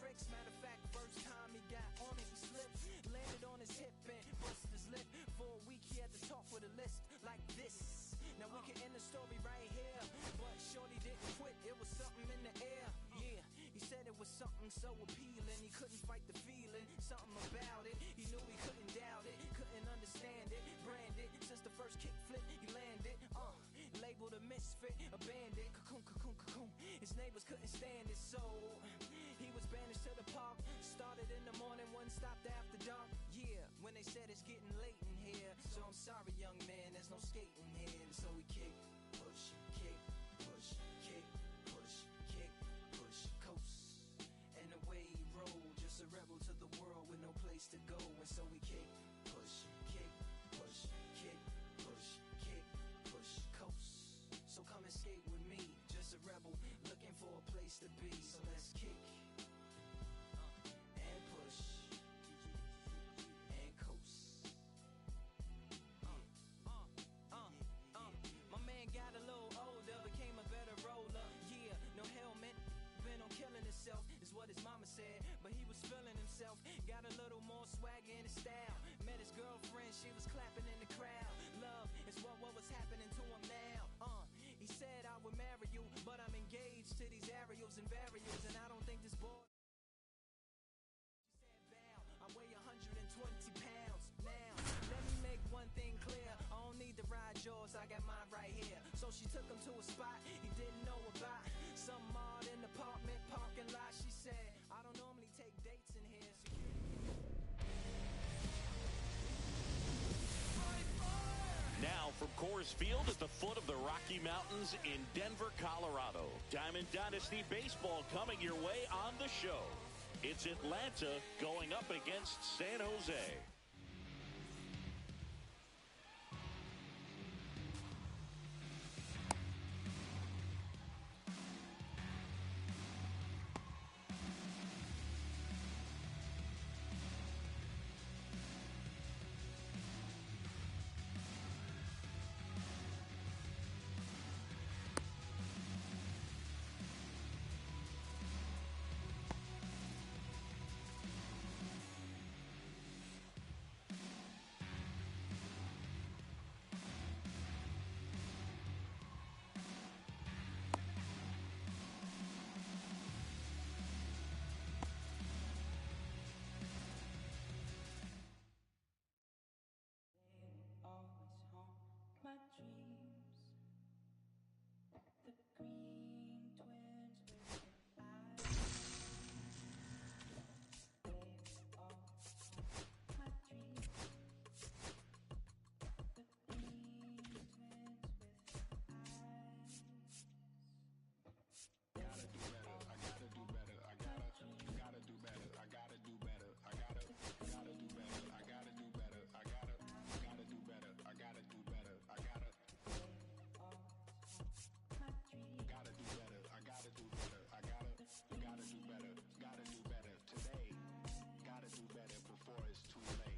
tricks. Matter of fact, first time he got on it, he slipped, landed on his hip and busted his lip. For a week he had to talk with a list like this. Now we can end the story right here, but shorty didn't quit, it was something in the air. Yeah, he said it was something so appealing, he couldn't fight the feeling, something about it, he knew he couldn't doubt it, couldn't understand it, branded, since the first kick flip he landed, labeled a misfit, a bandit, cocoon, cocoon, cocoon. His neighbors couldn't stand it, so he was banished to the park. Started in the morning, one stopped after dark. Yeah, when they said it's getting late in here, so I'm sorry, young man, there's no skating here. And so we kick, push, kick, push, kick, push, kick, push, coast. And away he rolled, just a rebel to the world with no place to go. And so we kick, push, kick, push, kick, push, kick, push, coast. So come and skate with me, just a rebel looking for a place to be. So let's kick and push and coast. My man got a little older, became a better roller. Yeah, no helmet, been on killing himself, is what his mama said. But he was feeling himself, got a little more swagger in his style. Met his girlfriend, she was clapping in the crowd. Love is what was happening to him now. He said I would marry you, but I'm engaged to these aerials and varials, and I don't think this boy. She said bow, I weigh 120 pounds. Now, let me make one thing clear, I don't need to ride yours, I got mine right here. So she took him to a spot he didn't know about, some odd in the apartment parking lot. She said, I don't normally take dates in here. Now from Coors Field at the foot of the Rocky Mountains in Denver, Colorado. Diamond Dynasty Baseball coming your way on the show. It's Atlanta going up against San Jose.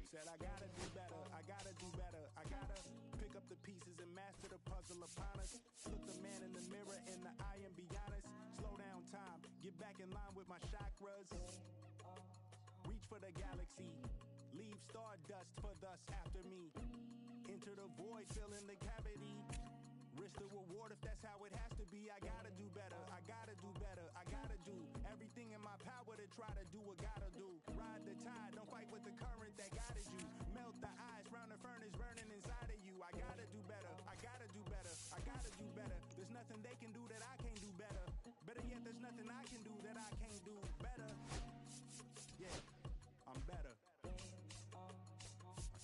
Said I gotta do better, I gotta do better, I gotta pick up the pieces and master the puzzle upon us. Look the man in the mirror in the eye and be honest. Slow down time, get back in line with my chakras. Reach for the galaxy, leave stardust for thus after me. Enter the void, fill in the cavity. Risk the reward if that's how it has to be. I gotta do better, I gotta do better, I gotta do everything in my power to try to do what gotta do. Ride the tide, don't fight with the current that guided you. Melt the ice round the furnace burning inside of you. I gotta do better, I gotta do better, I gotta do better. There's nothing they can do that I can't do better. Better yet, there's nothing I can do that I can't do better. Yeah, I'm better. I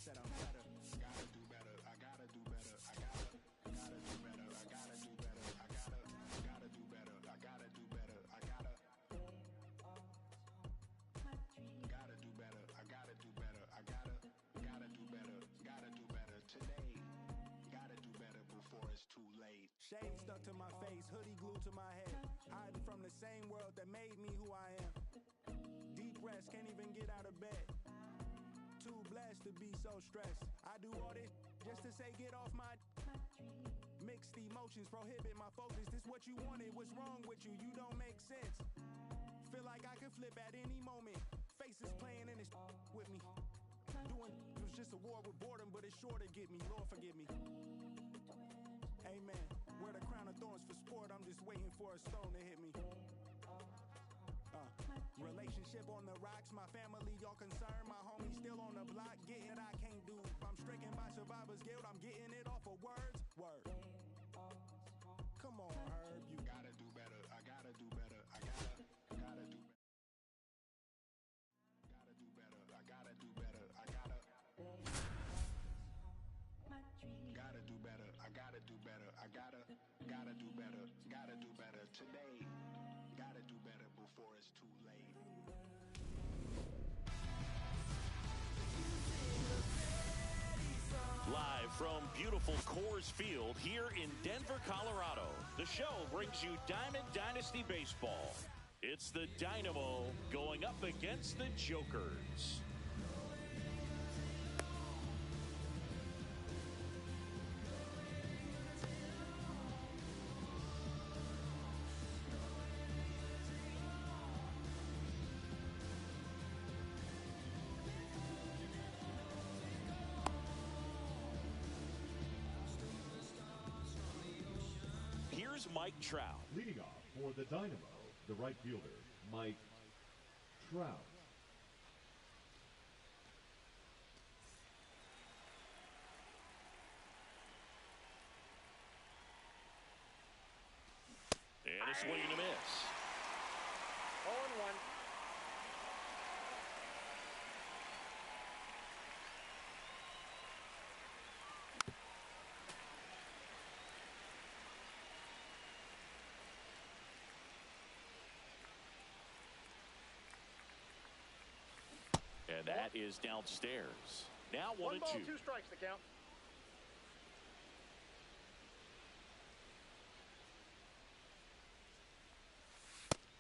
said I'm better. Gotta do better, I gotta do better, I gotta do better, I gotta do better, I gotta do better, I gotta do better, I gotta do better, I gotta do better, I gotta do better today. Gotta do better before it's too late. Shade stuck to my face, hoodie glued to my head, hiding from the same world that made me who I am. Deep rest, can't even get out of bed. Too blessed to be so stressed. I do all this just to say get off my. Mixed emotions prohibit my focus. This what you wanted, what's wrong with you? You don't make sense. Feel like I could flip at any moment. Faces playing in this with me. Doing it was just a war with boredom, but it's sure to get me. Lord forgive me. Amen. Wear the crown of thorns for sport. I'm just waiting for a stone to hit me. Relationship on the rocks. My family all concerned. My homie still on the block. Getting it I can't do. I'm stricken by survivor's guilt. I'm getting it off of words. Word. Come on, Herb. You gotta do better. I gotta do better. I gotta do better. Gotta do better. I gotta do better. I gotta do better. I gotta do better. I gotta do better. Gotta do better today. Gotta do better before it's too late. Live from beautiful Coors Field here in Denver, Colorado, the show brings you Diamond Dynasty Baseball. It's the Dynamo going up against the Jokers. Here's Mike Trout. Leading off for the Dynamo, the right fielder, Mike Trout. And a swing and a miss. 0-1. And that is downstairs. Now 1-2. 1 ball, 2 strikes the count.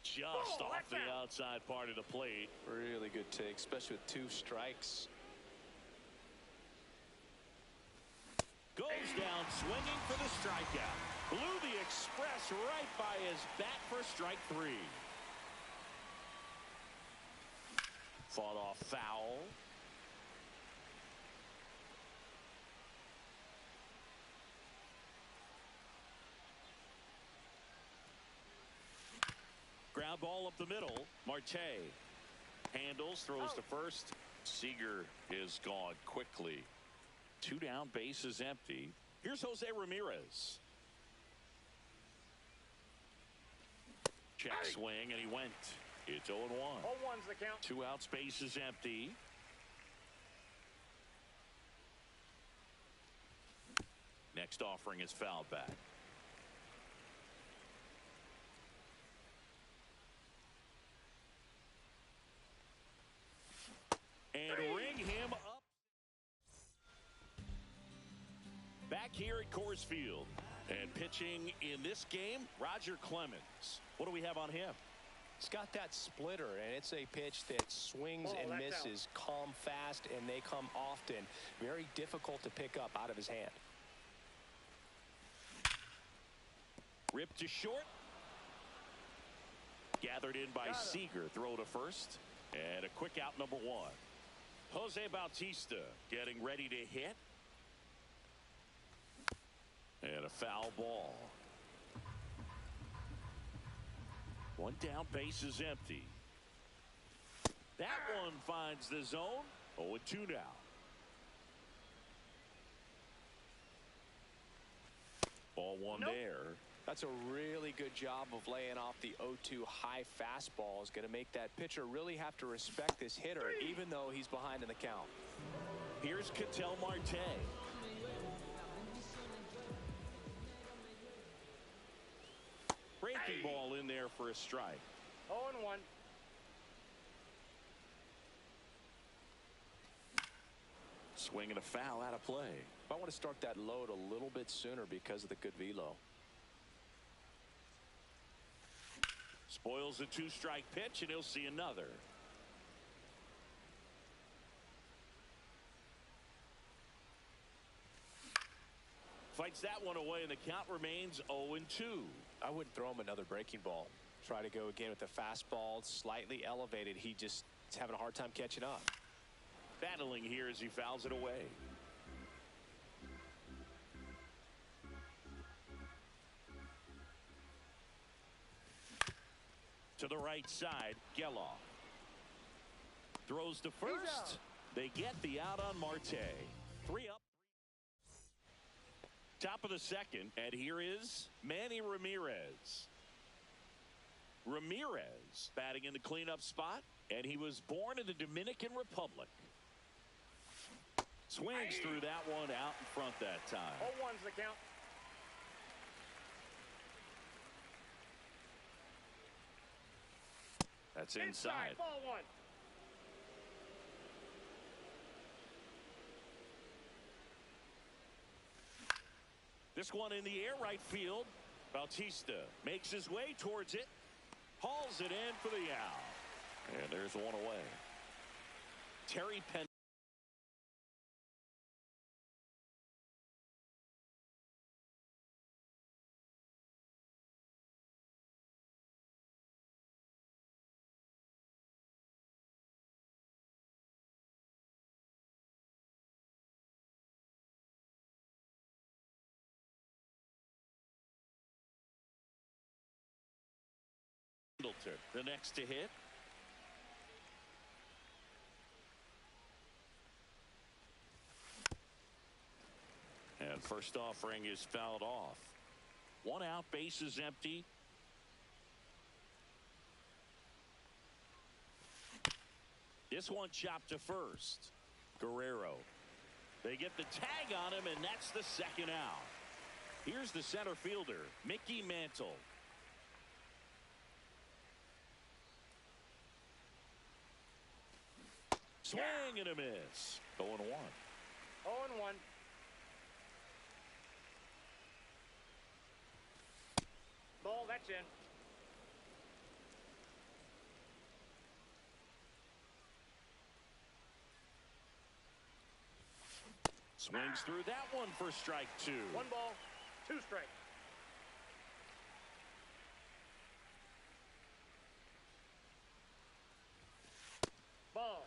Just off the outside part of the plate. Really good take, especially with 2 strikes. Goes down swinging for the strikeout. Blew the express right by his bat for strike 3. Fought off foul. Ground ball up the middle. Marte handles, throws to first. Seager is gone quickly. 2 down, bases empty. Here's Jose Ramirez. Check swing, and he went. It's 0-1. 0-1's the count. 2 outs, bases empty. Next offering is fouled back. And ring him up. Back here at Coors Field. And pitching in this game, Roger Clemens. What do we have on him? He's got that splitter, and it's a pitch that swings and misses, come fast, and they come often. Very difficult to pick up out of his hand. Ripped to short. Gathered in by Seager. Throw to first. And a quick out, number 1. Jose Bautista getting ready to hit. And a foul ball. 1 down, bases empty. That one finds the zone. 0-2 now. Ball 1 there. That's a really good job of laying off the 0-2 high fastball. Is going to make that pitcher really have to respect this hitter, even though he's behind in the count. Here's Ketel Marte. Breaking ball in there for a strike. 0-1. Swing and a foul out of play. I want to start that load a little bit sooner because of the good velo. Spoils a 2-strike pitch, and he'll see another. Fights that one away, and the count remains 0-2. I wouldn't throw him another breaking ball. Try to go again with the fastball, slightly elevated. He just is having a hard time catching up. Battling here as he fouls it away. To the right side, Geloff throws to first. They get the out on Marte. 3 up. Top of the second, and here is Manny Ramirez. Ramirez batting in the cleanup spot, and he was born in the Dominican Republic. Swings through that one out in front that time. 0-1's the count. That's inside. Ball 1. This one in the air right field. Bautista makes his way towards it. Hauls it in for the out. And there's one away. Terry Penn. The next to hit. And first offering is fouled off. 1 out, base is empty. This one chopped to first. Guerrero. They get the tag on him, and that's the second out. Here's the center fielder, Mickey Mantle. Swing and a miss. 0-1. 0-1. Ball, that's in. Swings through that one for strike 2. 1 ball, 2 strikes. Ball.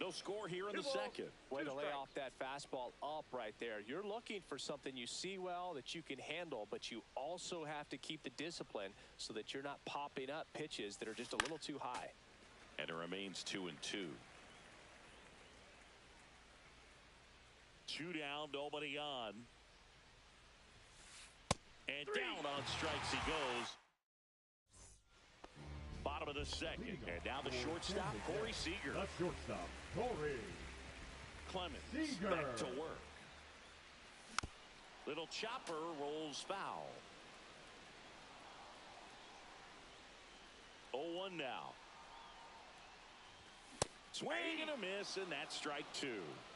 No score here in the second. Way to lay off that fastball up right there. You're looking for something you see well that you can handle, but you also have to keep the discipline so that you're not popping up pitches that are just a little too high. And it remains 2-2. 2 down, nobody on. And down on strikes he goes. Bottom of the second. And now the shortstop, Corey Seager. The shortstop, Corey Clemens Seager. back to work. Little chopper rolls foul. 0-1 now. Swing and a miss, and that's strike 2.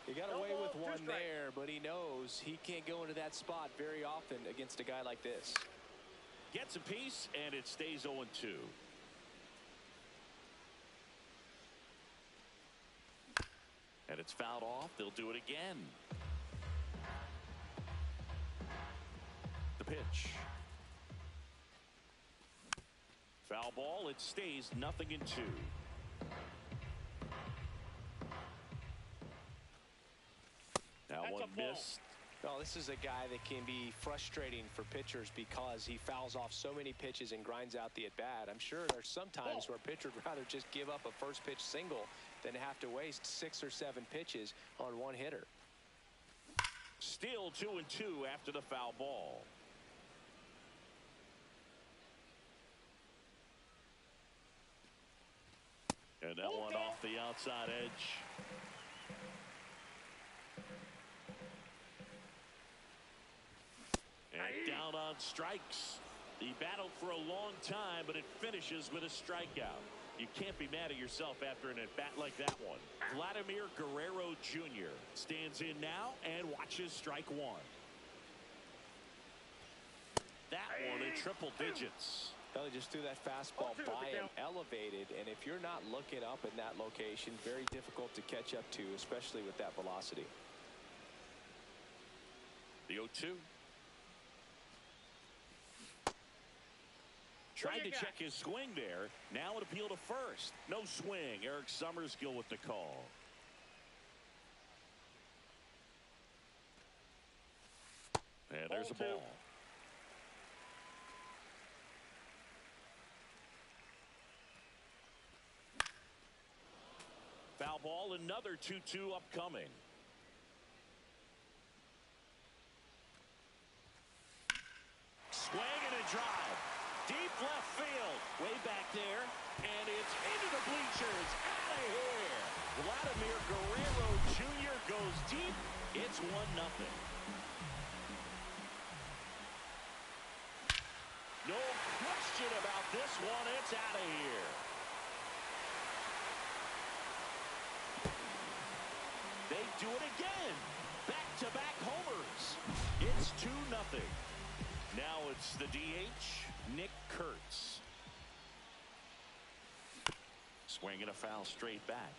He got away with one there, but he knows he can't go into that spot very often against a guy like this. Gets a piece, and it stays 0-2. And it's fouled off. They'll do it again. The pitch. Foul ball. It stays 0-2. That one missed. Well, this is a guy that can be frustrating for pitchers because he fouls off so many pitches and grinds out the at-bat. I'm sure there's some times where a pitcher would rather just give up a first pitch single than have to waste 6 or 7 pitches on one hitter. Still 2-2 after the foul ball. And that one off the outside edge. And down on strikes. He battled for a long time, but it finishes with a strikeout. You can't be mad at yourself after an at-bat like that one. Vladimir Guerrero Jr. stands in now and watches strike 1. That one in triple digits. Well, he just threw that fastball by him, elevated, and if you're not looking up in that location, very difficult to catch up to, especially with that velocity. The 0-2. Tried to check his swing there. Now an appeal to first. No swing. Eric Summerskill with the call. And there's a ball. Foul ball, another 2-2 upcoming. Swing and a drive. Deep left field. Way back there. And it's into the bleachers. Out of here. Vladimir Guerrero Jr. goes deep. It's 1-0. No question about this one. It's out of here. They do it again. Back-to-back homers. It's 2-0. Now it's the DH, Nick Kurtz. Swinging a foul straight back.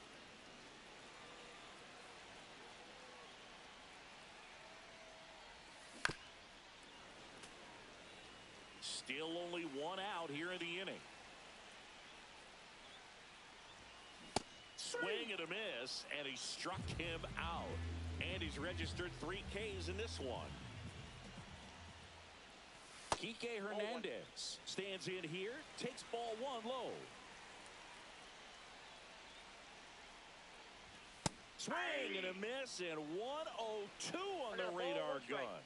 Still only one out here in the inning. Swing and a miss, and he struck him out. And he's registered 3 Ks in this one. Kike Hernandez stands in here, takes ball 1 low. Swing and a miss, and 1-0-2 on the radar gun.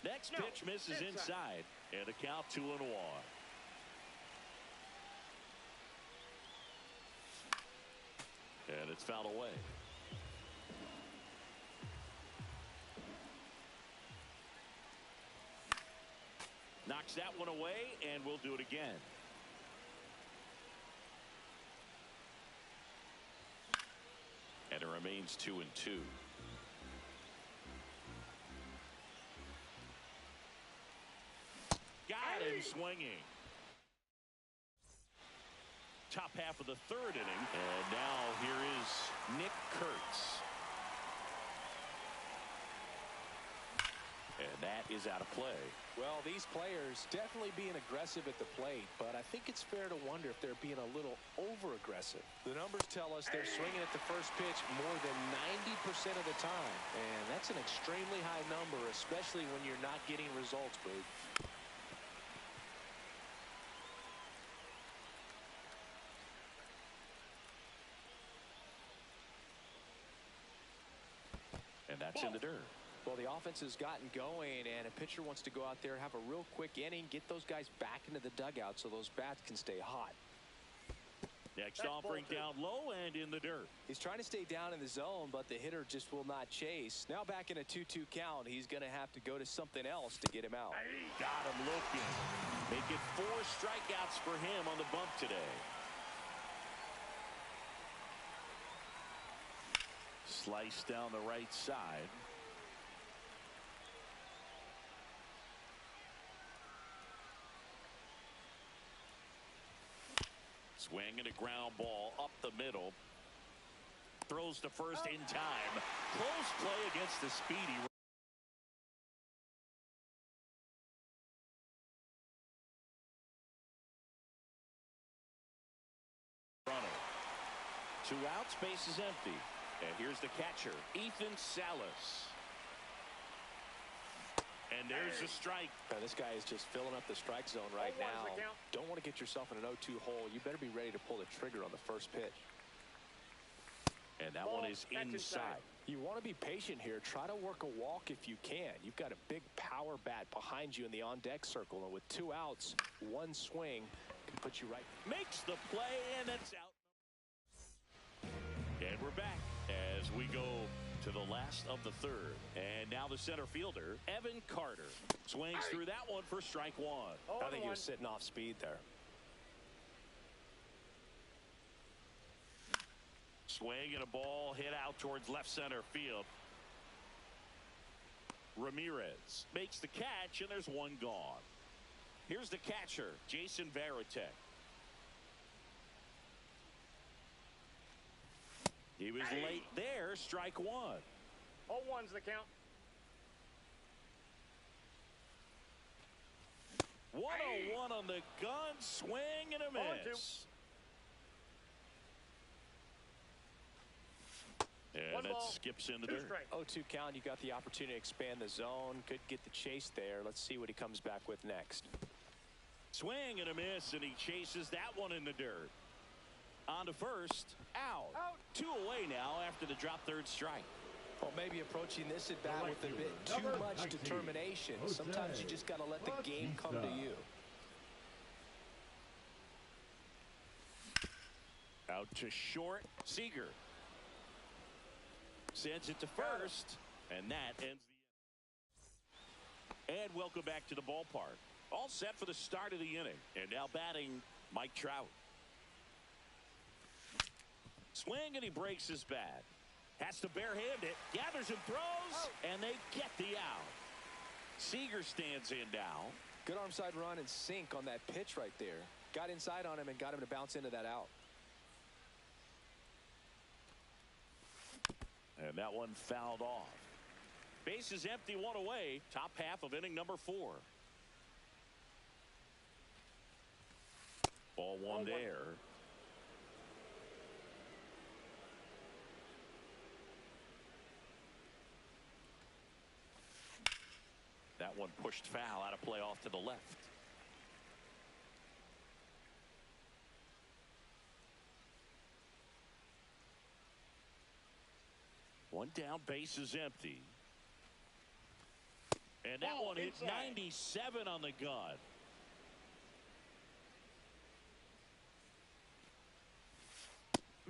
Next pitch misses inside, and a count 2-1. And it's fouled away. Knocks that one away, and we'll do it again. And it remains 2-2. Got him swinging. Top half of the 3rd inning. And now here is Nick Kurtz. And that is out of play. Well, these players definitely being aggressive at the plate, but I think it's fair to wonder if they're being a little over-aggressive. The numbers tell us they're swinging at the first pitch more than 90% of the time, and that's an extremely high number, especially when you're not getting results, Boog. And that's in the dirt. Well, the offense has gotten going, and a pitcher wants to go out there, have a real quick inning, get those guys back into the dugout so those bats can stay hot. Next offering down low and in the dirt. He's trying to stay down in the zone, but the hitter just will not chase. Now back in a 2-2 count, he's going to have to go to something else to get him out. Got him looking. Make it 4 strikeouts for him on the bump today. Slice down the right side. Swing and a ground ball up the middle. Throws to first in time. Close play against the speedy runner. 2 outs, base is empty. And here's the catcher, Ethan Salas. And there's a strike. This guy is just filling up the strike zone right now. Don't want to get yourself in an 0-2 hole. You better be ready to pull the trigger on the first pitch. And that one is inside. You want to be patient here. Try to work a walk if you can. You've got a big power bat behind you in the on-deck circle. And with 2 outs, 1 swing can put you right. Makes the play, and that's out. And we're back as we go to the last of the 3rd. And now the center fielder, Evan Carter, swings through that one for strike 1. I think he was sitting off speed there. Swing and a ball hit out towards left center field. Ramirez makes the catch, and there's 1 gone. Here's the catcher, Jason Varitek. He was late there, strike 1. 0-1's the count. 101 on the gun, swing and a miss. And that skips in the dirt. 0-2 count. You got the opportunity to expand the zone. Could get the chase there. Let's see what he comes back with next. Swing and a miss, and he chases that one in the dirt. On to first. Out. 2 away now after the drop third strike. Well, maybe approaching this at bat with a bit too much determination. Sometimes you just got to let the game come to you. Out to short. Seager sends it to first, and that ends the inning. And welcome back to the ballpark. All set for the start of the inning. And now batting, Mike Trout. Swing, and he breaks his bat. Has to barehand it. Gathers and throws, and they get the out. Seager stands in now. Good arm side run and sink on that pitch right there. Got inside on him and got him to bounce into that out. And that one fouled off. Base is empty, 1 away. Top half of inning number 4. Ball 1 there. That one pushed foul, out of play off to the left. One down, base is empty. And that one hit 97 on the gun.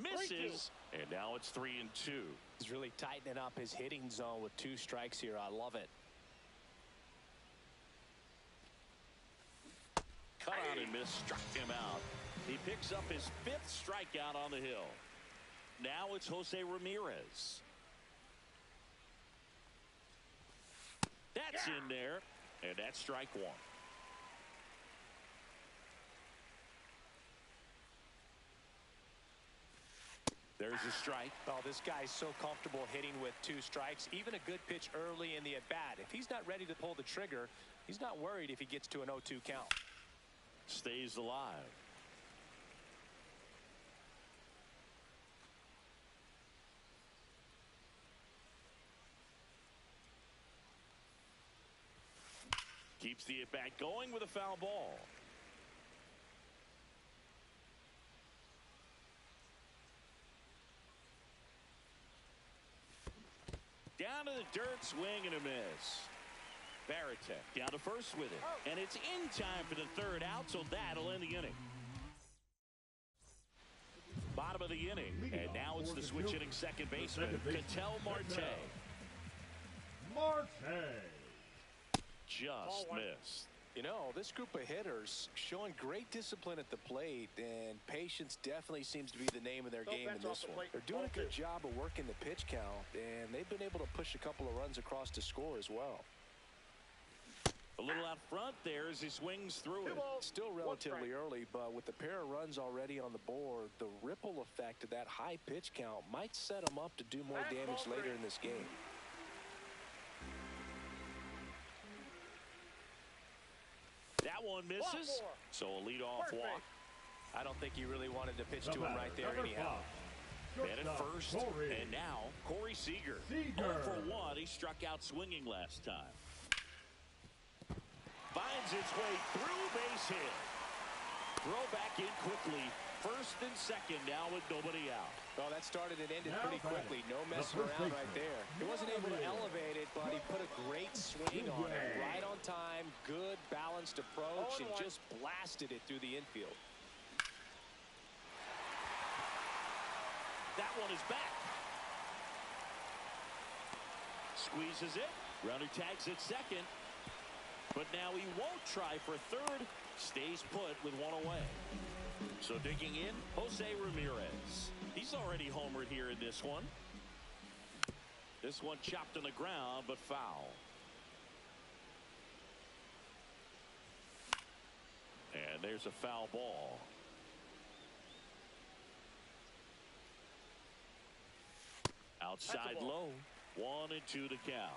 Misses, and now it's 3-2. He's really tightening up his hitting zone with 2 strikes here. I love it. Cut out and missed, struck him out. He picks up his 5th strikeout on the hill. Now it's Jose Ramirez. That's in there, and that's strike 1. There's a strike. Oh, this guy's so comfortable hitting with 2 strikes. Even a good pitch early in the at-bat. If he's not ready to pull the trigger, he's not worried if he gets to an 0-2 count. Stays alive. Keeps the at-bat going with a foul ball. Down to the dirt, swing and a miss. Baratek down to first with it. And it's in time for the 3rd out, so that'll end the inning. Bottom of the inning, and now it's the switch hitting second baseman, Ketel Marte. Just missed. You know, this group of hitters showing great discipline at the plate, and patience definitely seems to be the name of their game in this one. They're doing a good job of working the pitch count, and they've been able to push a couple of runs across to score as well. A little out front there as he swings through it. Still relatively early, but with the pair of runs already on the board, the ripple effect of that high pitch count might set them up to do more damage later in this game. That one misses, so a leadoff walk. I don't think he really wanted to pitch to him right there anyhow. And at first, and now Corey Seager. 0 for 1. He struck out swinging last time. Finds its way through, base hit. Throw back in quickly. First and second now with nobody out. Well, that started and ended pretty quickly. No messing around right there. He wasn't able to elevate it, but he put a great swing on it. Right on time, good balanced approach, and just blasted it through the infield. That one is back. Squeezes it. Runner tags at second. But now he won't try for third. Stays put with 1 away. So digging in, Jose Ramirez. He's already homered here in this one. This one chopped on the ground, but foul. And there's a foul ball. Outside low. 1-2 to count.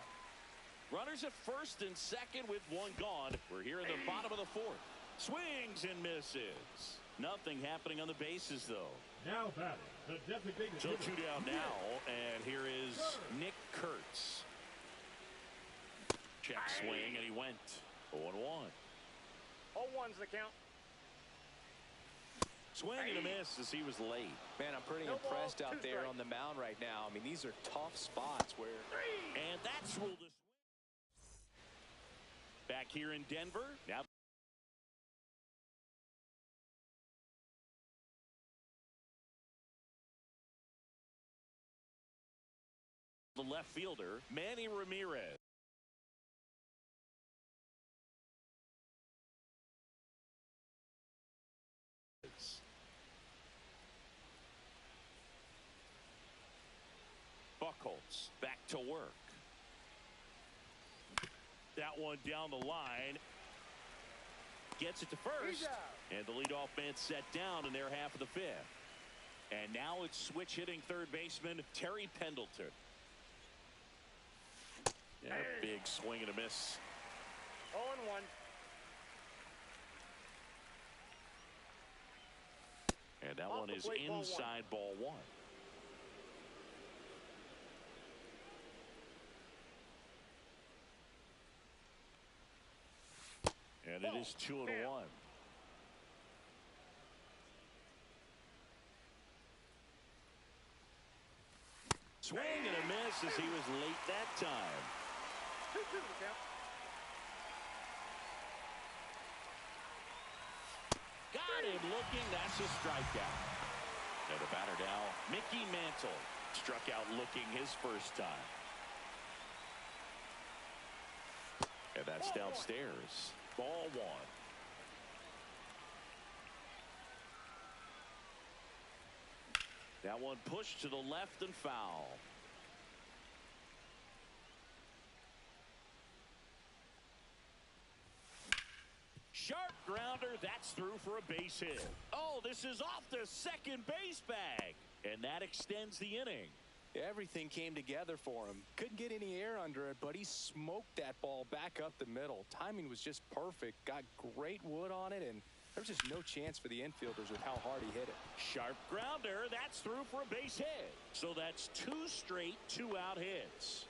Runners at first and second with one gone. We're here in the bottom of the fourth. Swings and misses. Nothing happening on the bases, though. Now batting, the designated So hitter. 2 down now, and here is Nick Kurtz. Check swing, and he went 0-1. 0-1's the count. Swing and a miss as he was late. Man, I'm pretty No ball, impressed out 2 there strikes. on the mound right now. I mean, these are tough spots where... And that's ruled a swing. Back here in Denver. Now the left fielder, Manny Ramirez. Buchholz back to work. That one down the line. Gets it to first. He's out. And the leadoff man set down in their half of the fifth. And now it's switch hitting third baseman Terry Pendleton. Yeah, big swing and a miss. 0-1. And that Off one the is plate, ball one. inside ball one. And it is 2-1. Swing and a miss as he was late that time. 2-2 the count. Got him looking. That's a strikeout. And the batter now, Mickey Mantle. Struck out looking his first time. And that's downstairs. Ball one. That one pushed to the left and foul. Sharp grounder. That's through for a base hit. Oh, this is off the second base bag. And that extends the inning. Everything came together for him. Couldn't get any air under it, but he smoked that ball back up the middle. Timing was just perfect. Got great wood on it, and there's just no chance for the infielders with how hard he hit it. Sharp grounder. That's through for a base hit. So that's 2 straight 2-out hits.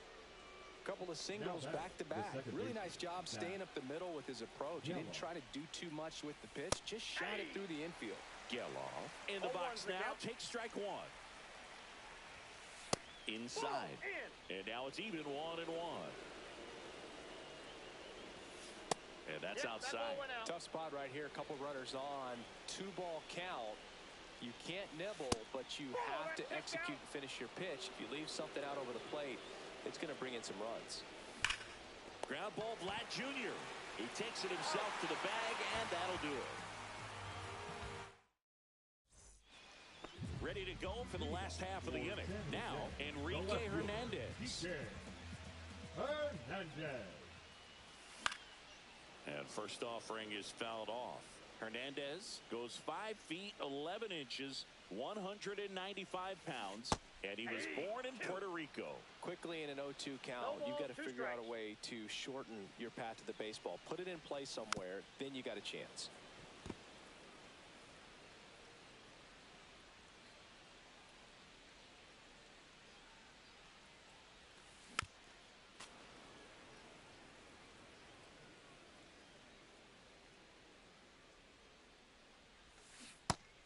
Couple of singles Now back, back to the back. second Really baseman, nice job staying up the middle with his approach. He didn't try to do too much with the pitch. Just shot it through the infield. Geloff in the box 0-1's the now. count. Takes strike one. Inside. In. And now it's even 1-1. And that's Yep, outside. That ball went out. Tough spot right here. A couple runners on. 2-ball count. You can't nibble, but you have to execute and finish your pitch. If you leave something out over the plate, it's going to bring in some runs. Ground ball, Vlad Jr. He takes it himself to the bag, and that'll do it. Ready to go for the last half of the inning. Now, Enrique Hernandez. Hernandez. And first offering is fouled off. Hernandez goes 5 feet 11 inches, 195 pounds, and he was born in Puerto Rico. Quickly in an 0-2 count, No you've got to ball, 2 figure out a strikes. way to shorten your path to the baseball. Put it in play somewhere, then you got a chance.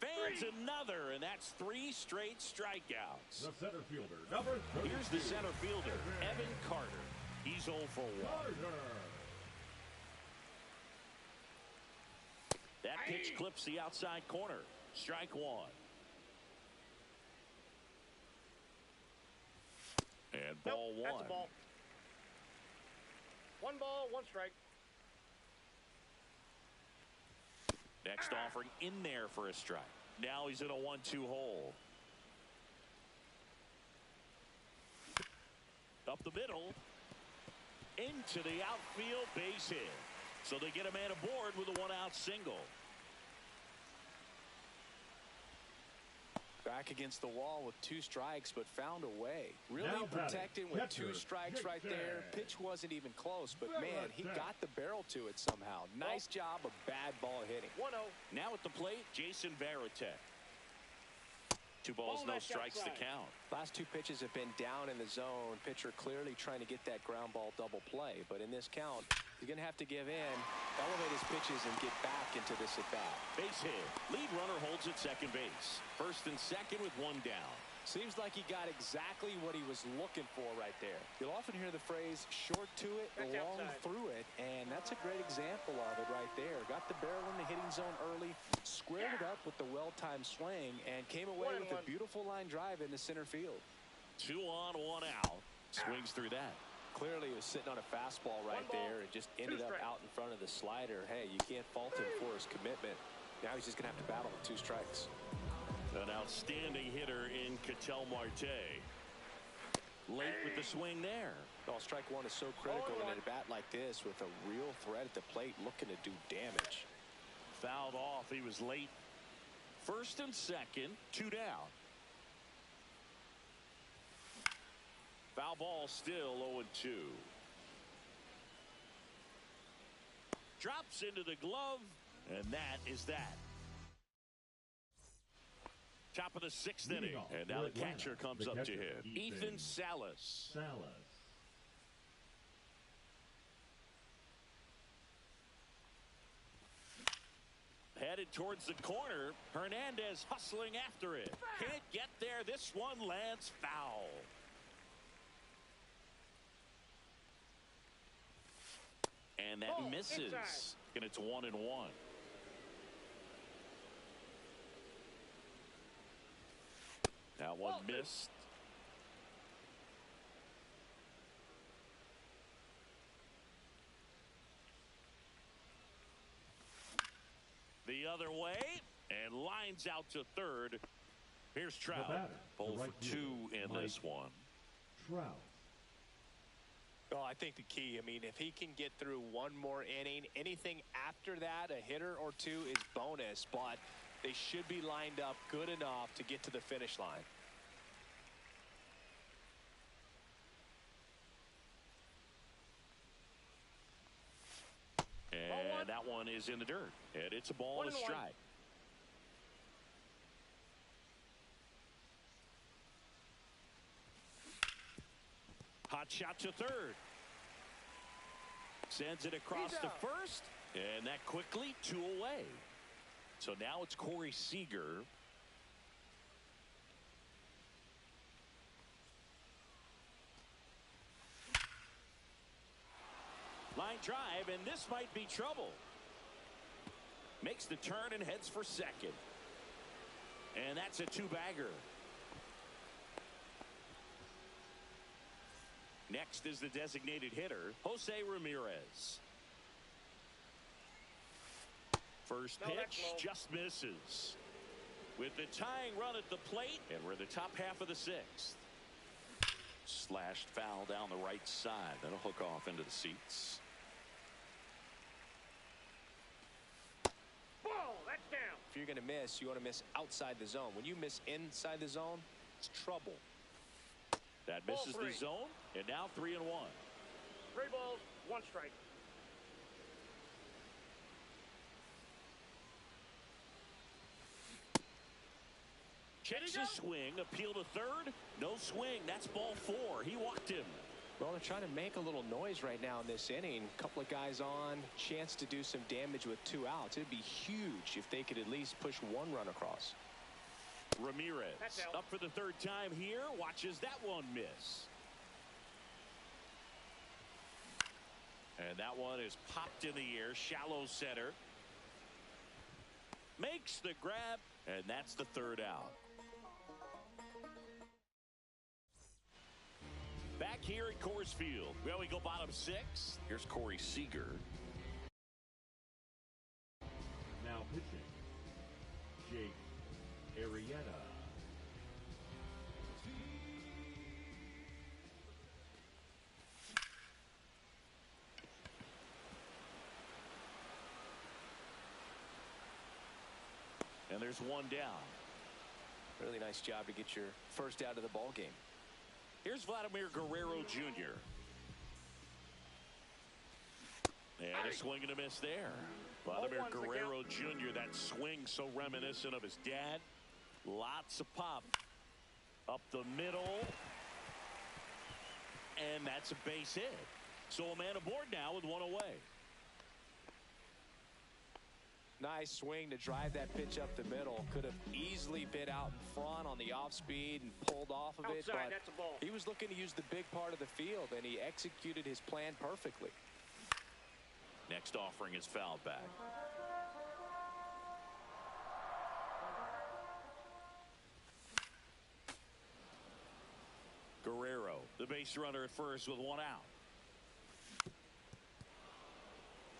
Fans another, and that's 3 straight strikeouts. The center fielder, number 32. Here's the center fielder, Evan Carter. He's 0 for 1. Carter. That pitch clips the outside corner. Strike one. And ball Nope, one. That's a ball. 1 ball, 1 strike. Next offering in there for a strike. Now he's in a 1-2 hole. Up the middle. Into the outfield base hit. So they get a man aboard with a 1-out single. Back against the wall with 2 strikes, but found a way. Really Now protecting with catcher, 2 strikes right there. Pitch wasn't even close, but man, he got the barrel to it somehow. Nice job of bad ball hitting. 1-0. Now at the plate, Jason Varitek. 2 balls, no strikes to count. Last 2 pitches have been down in the zone. Pitcher clearly trying to get that ground ball double play. But in this count, he's going to have to give in, elevate his pitches, and get back into this at-bat. Base hit. Lead runner holds at second base. First and second with 1 down. Seems like he got exactly what he was looking for right there. You'll often hear the phrase, short to it, long through it, and that's a great example of it right there. Got the barrel in the hitting zone early, squared it up with the well-timed swing, and came away with a beautiful line drive into center field. 2 on, 1 out. Swings through that. Clearly, he was sitting on a fastball right there and just ended up out in front of the slider. Hey, you can't fault him for his commitment. Now he's just going to have to battle with 2 strikes. An outstanding hitter in Ketel Marte. Late with the swing there. Well, strike 1 is so critical in a bat like this with a real threat at the plate looking to do damage. Fouled off. He was late. First and second, 2 down. Foul ball still 0-2. Drops into the glove, and that is that. Top of the 6th inning, and now the catcher comes up to hit. Ethan Salas. Headed towards the corner. Hernandez hustling after it. Can't get there. This one lands foul. And that misses. And it's 1-1. That one missed. The other way, and lines out to third. Here's Trout. 0 for 2 in this one. Well, I think the key, I mean, if he can get through 1 more inning, anything after that, a hitter or 2 is bonus, but they should be lined up good enough to get to the finish line. And that one is in the dirt. And it's a ball and a strike. Hot shot to third. Sends it across to first. And that quickly 2 away. So now it's Corey Seager. Line drive, and this might be trouble. Makes the turn and heads for second. And that's a 2-bagger. Next is the designated hitter, Jose Ramirez. First pitch just misses. With the tying run at the plate, and we're in the top half of the 6th. Slashed foul down the right side. That'll hook off into the seats. Ball, that's down. If you're going to miss, you want to miss outside the zone. When you miss inside the zone, it's trouble. That misses the zone, and now 3-1. 3 balls, 1 strike. Checks his swing, appeal to third. No swing. That's ball 4. He walked him. Well, they're trying to make a little noise right now in this inning. A couple of guys on, chance to do some damage with 2 outs. It'd be huge if they could at least push 1 run across. Ramirez up for the 3rd time here. Watches that one miss. And that one is popped in the air. Shallow center. Makes the grab, and that's the 3rd out. Back here at Coors Field. Well, we go bottom 6. Here's Corey Seager. Now pitching, Jake Arrieta. And there's 1 down. Really nice job to get your first out of the ball game. Here's Vladimir Guerrero Jr. And a swing and a miss there. Vladimir Guerrero Jr., that swing so reminiscent of his dad. Lots of pop. Up the middle. And that's a base hit. So a man aboard now with one away. Nice swing to drive that pitch up the middle. Could have easily been out in front on the off speed and pulled off of it. But that's a ball. He was looking to use the big part of the field, and he executed his plan perfectly. Next offering is fouled back. Guerrero, the base runner at first with one out.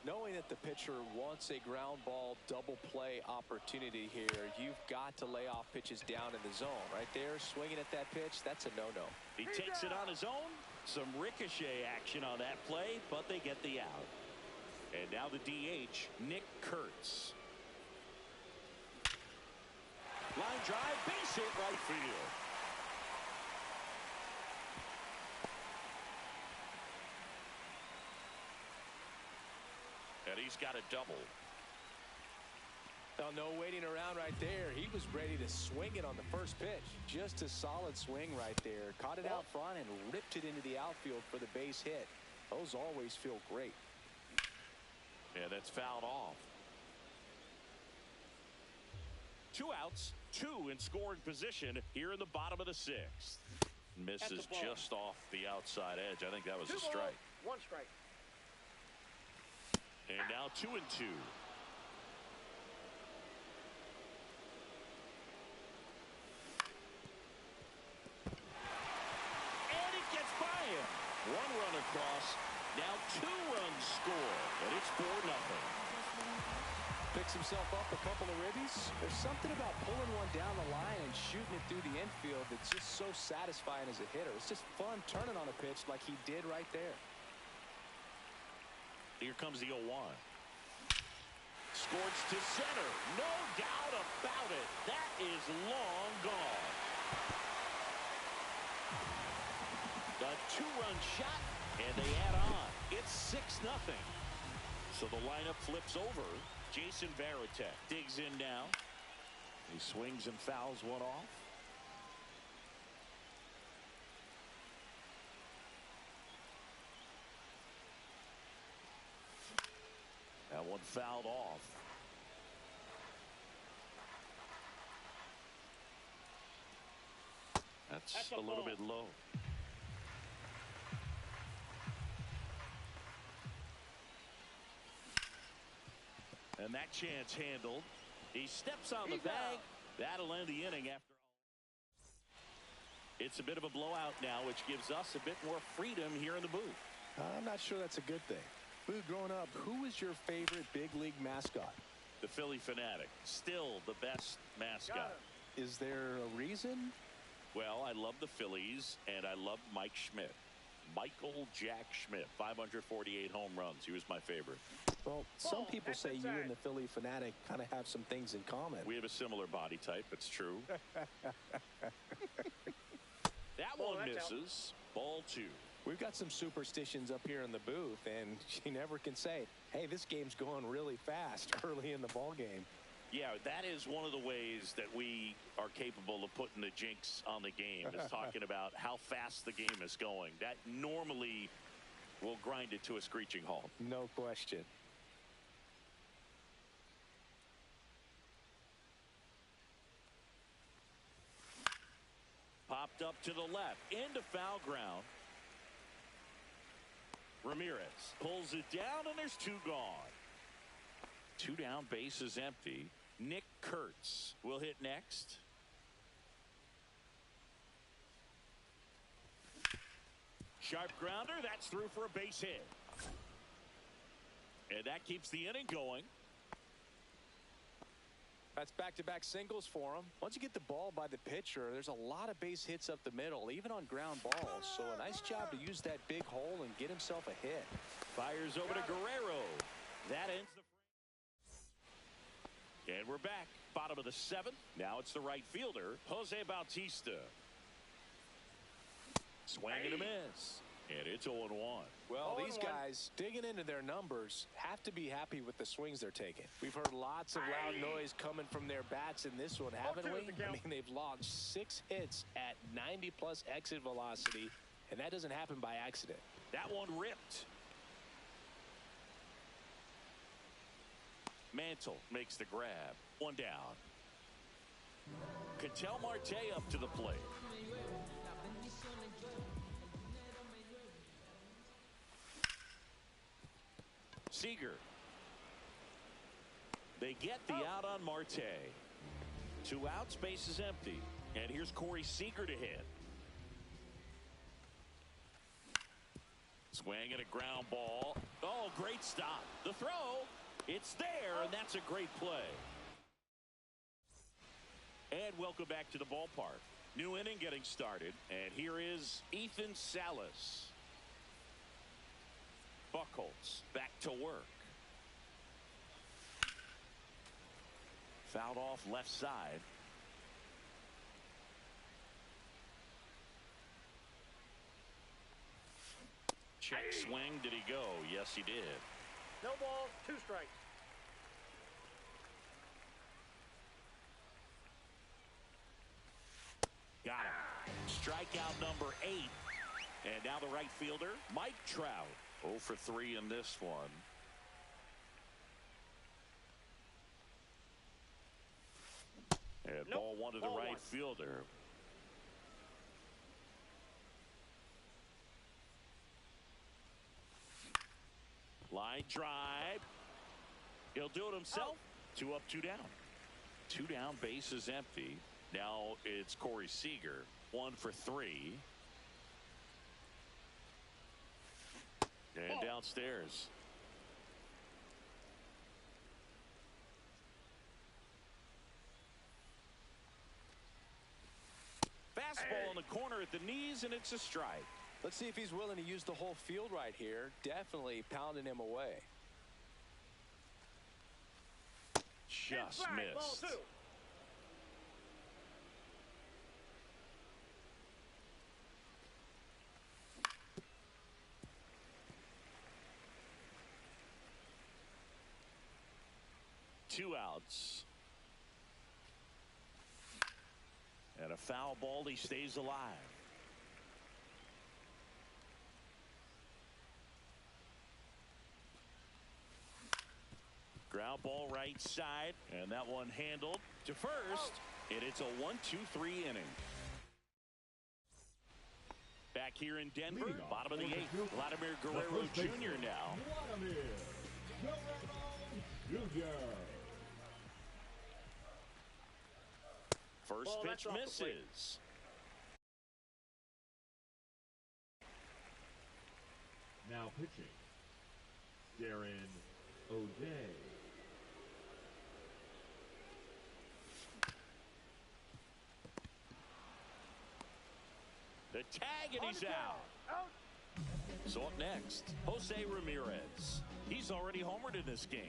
Knowing that the pitcher wants a ground ball double play opportunity here, you've got to lay off pitches down in the zone. Right there, swinging at that pitch, that's a no-no. He takes it on his own. Some ricochet action on that play, but they get the out. And now the DH, Nick Kurtz. Line drive, base hit, right field. And he's got a double. Well, no waiting around right there. He was ready to swing it on the first pitch. Just a solid swing right there. Caught it out front and ripped it into the outfield for the base hit. Those always feel great. Yeah, that's fouled off. 2 outs, 2 in scoring position here in the bottom of the 6th. Misses just off the outside edge. I think that was a strike. 1 strike. And now 2-2. And it gets by him. 1 run across. Now 2 runs score. And it's 4-0. Picks himself up a couple of ribbies. There's something about pulling one down the line and shooting it through the infield that's just so satisfying as a hitter. It's just fun turning on a pitch like he did right there. Here comes the 0-1. Scorched to center. No doubt about it. That is long gone. The 2-run shot, and they add on. It's 6-0. So the lineup flips over. Jason Varitek digs in now. He swings and fouls one off. That one fouled off. That's a little bit low. And that chance handled. He steps on the bag. That'll end the inning after all. It's a bit of a blowout now, which gives us a bit more freedom here in the booth. I'm not sure that's a good thing. Boo, growing up, who was your favorite big league mascot? The Philly Fanatic. Still the best mascot. Is there a reason? Well, I love the Phillies, and I love Mike Schmidt. Michael Jack Schmidt, 548 home runs. He was my favorite. Well, some people say you and the Philly Fanatic kind of have some things in common. We have a similar body type. It's true. That one misses. Ball 2. We've got some superstitions up here in the booth, and you never can say, hey, this game's going really fast early in the ball game. Yeah, that is one of the ways that we are capable of putting the jinx on the game, is talking about how fast the game is going. That normally will grind it to a screeching halt. No question. Popped up to the left, into foul ground. Ramirez pulls it down, and there's 2 gone. 2 down, base is empty. Nick Kurtz will hit next. Sharp grounder, that's through for a base hit. And that keeps the inning going. That's back-to-back singles for him. Once you get the ball by the pitcher, there's a lot of base hits up the middle, even on ground balls. So a nice job to use that big hole and get himself a hit. Fires over to Guerrero. That ends the And we're back. Bottom of the 7th. Now it's the right fielder, Jose Bautista. Swing and a miss. And it's 0-1. Well, these guys digging into their numbers have to be happy with the swings they're taking. We've heard lots of loud noise coming from their bats in this one, haven't we? I mean, they've launched 6 hits at 90-plus exit velocity, and that doesn't happen by accident. That one ripped. Mantle makes the grab. 1 down. Ketel Marte up to the plate. Seager. They get the out on Marte. 2 outs, base is empty. And here's Corey Seager to hit. Swing and a ground ball. Oh, great stop. The throw. It's there, and that's a great play. And welcome back to the ballpark. New inning getting started. And here is Ethan Salas. Buchholz back to work. Fouled off left side. Check swing. Did he go? Yes, he did. No balls, 2 strikes. Got him. Strikeout number 8. And now the right fielder, Mike Trout. 0 for 3 in this one. And ball 1 to the right fielder. Line drive. He'll do it himself. 2 up, 2 down. 2 down, base is empty. Now it's Corey Seager. 1 for 3. And downstairs. Fastball in the corner at the knees, and it's a strike. Let's see if he's willing to use the whole field right here. Definitely pounding him away. Just missed. Ball 2. Two outs. And a foul ball. He stays alive. Ground ball right side. And that one handled to first. And it's a 1-2-3 inning. Back here in Denver. Bottom of the 8th. Vladimir Guerrero Jr. now. Vladimir Guerrero Jr. First pitch misses. Now pitching, Darren O'Day. The tag, and he's out. So up next, Jose Ramirez. He's already homered in this game.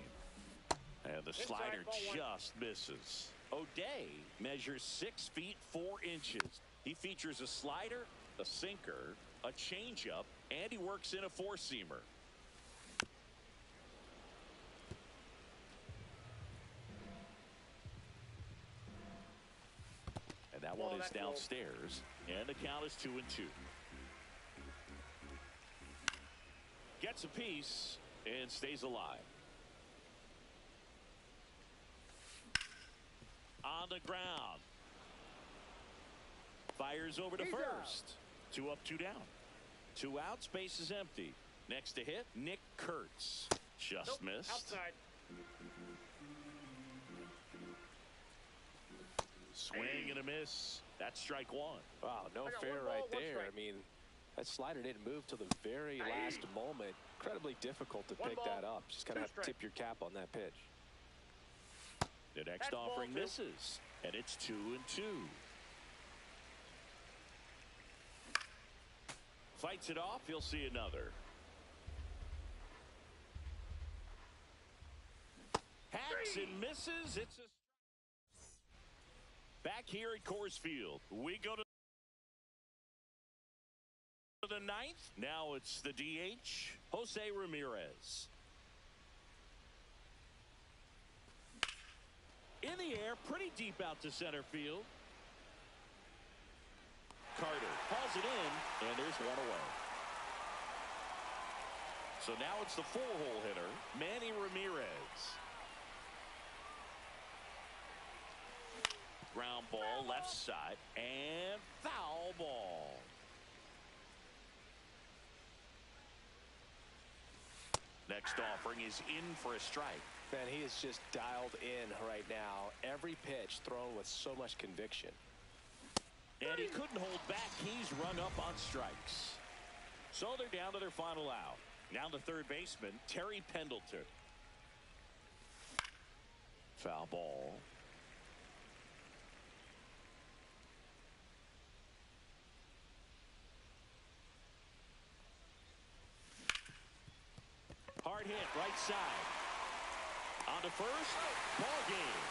And the slider just misses. O'Day measures 6 feet 4 inches. He features a slider, a sinker, a changeup, and he works in a 4-seamer. And that one is downstairs. And the count is 2-2. Gets a piece and stays alive. On the ground. Fires over to first. 2 up, 2 down. 2 outs, base is empty. Next to hit, Nick Kurtz. Just missed. Outside. Swing and a miss. That's strike 1. Wow, no fair right there. I mean, that slider didn't move till the very last moment. Incredibly difficult to pick that up. Just kind of have to tip your cap on that pitch. The next offering misses, and it's 2-2. Fights it off. He'll see another. Hacks and misses. It's a... Back here at Coors Field, we go to the ninth. Now it's the DH, Jose Ramirez. In the air, pretty deep out to center field. Carter hauls it in, and there's one away. So now it's the four-hole hitter, Manny Ramirez. Ground ball left side, and foul ball. Next offering is in for a strike. Man, he is just dialed in right now. Every pitch thrown with so much conviction. And he couldn't hold back. He's rung up on strikes. So they're down to their final out. Now the third baseman, Terry Pendleton. Foul ball. Hard hit, right side. On to first, ball game.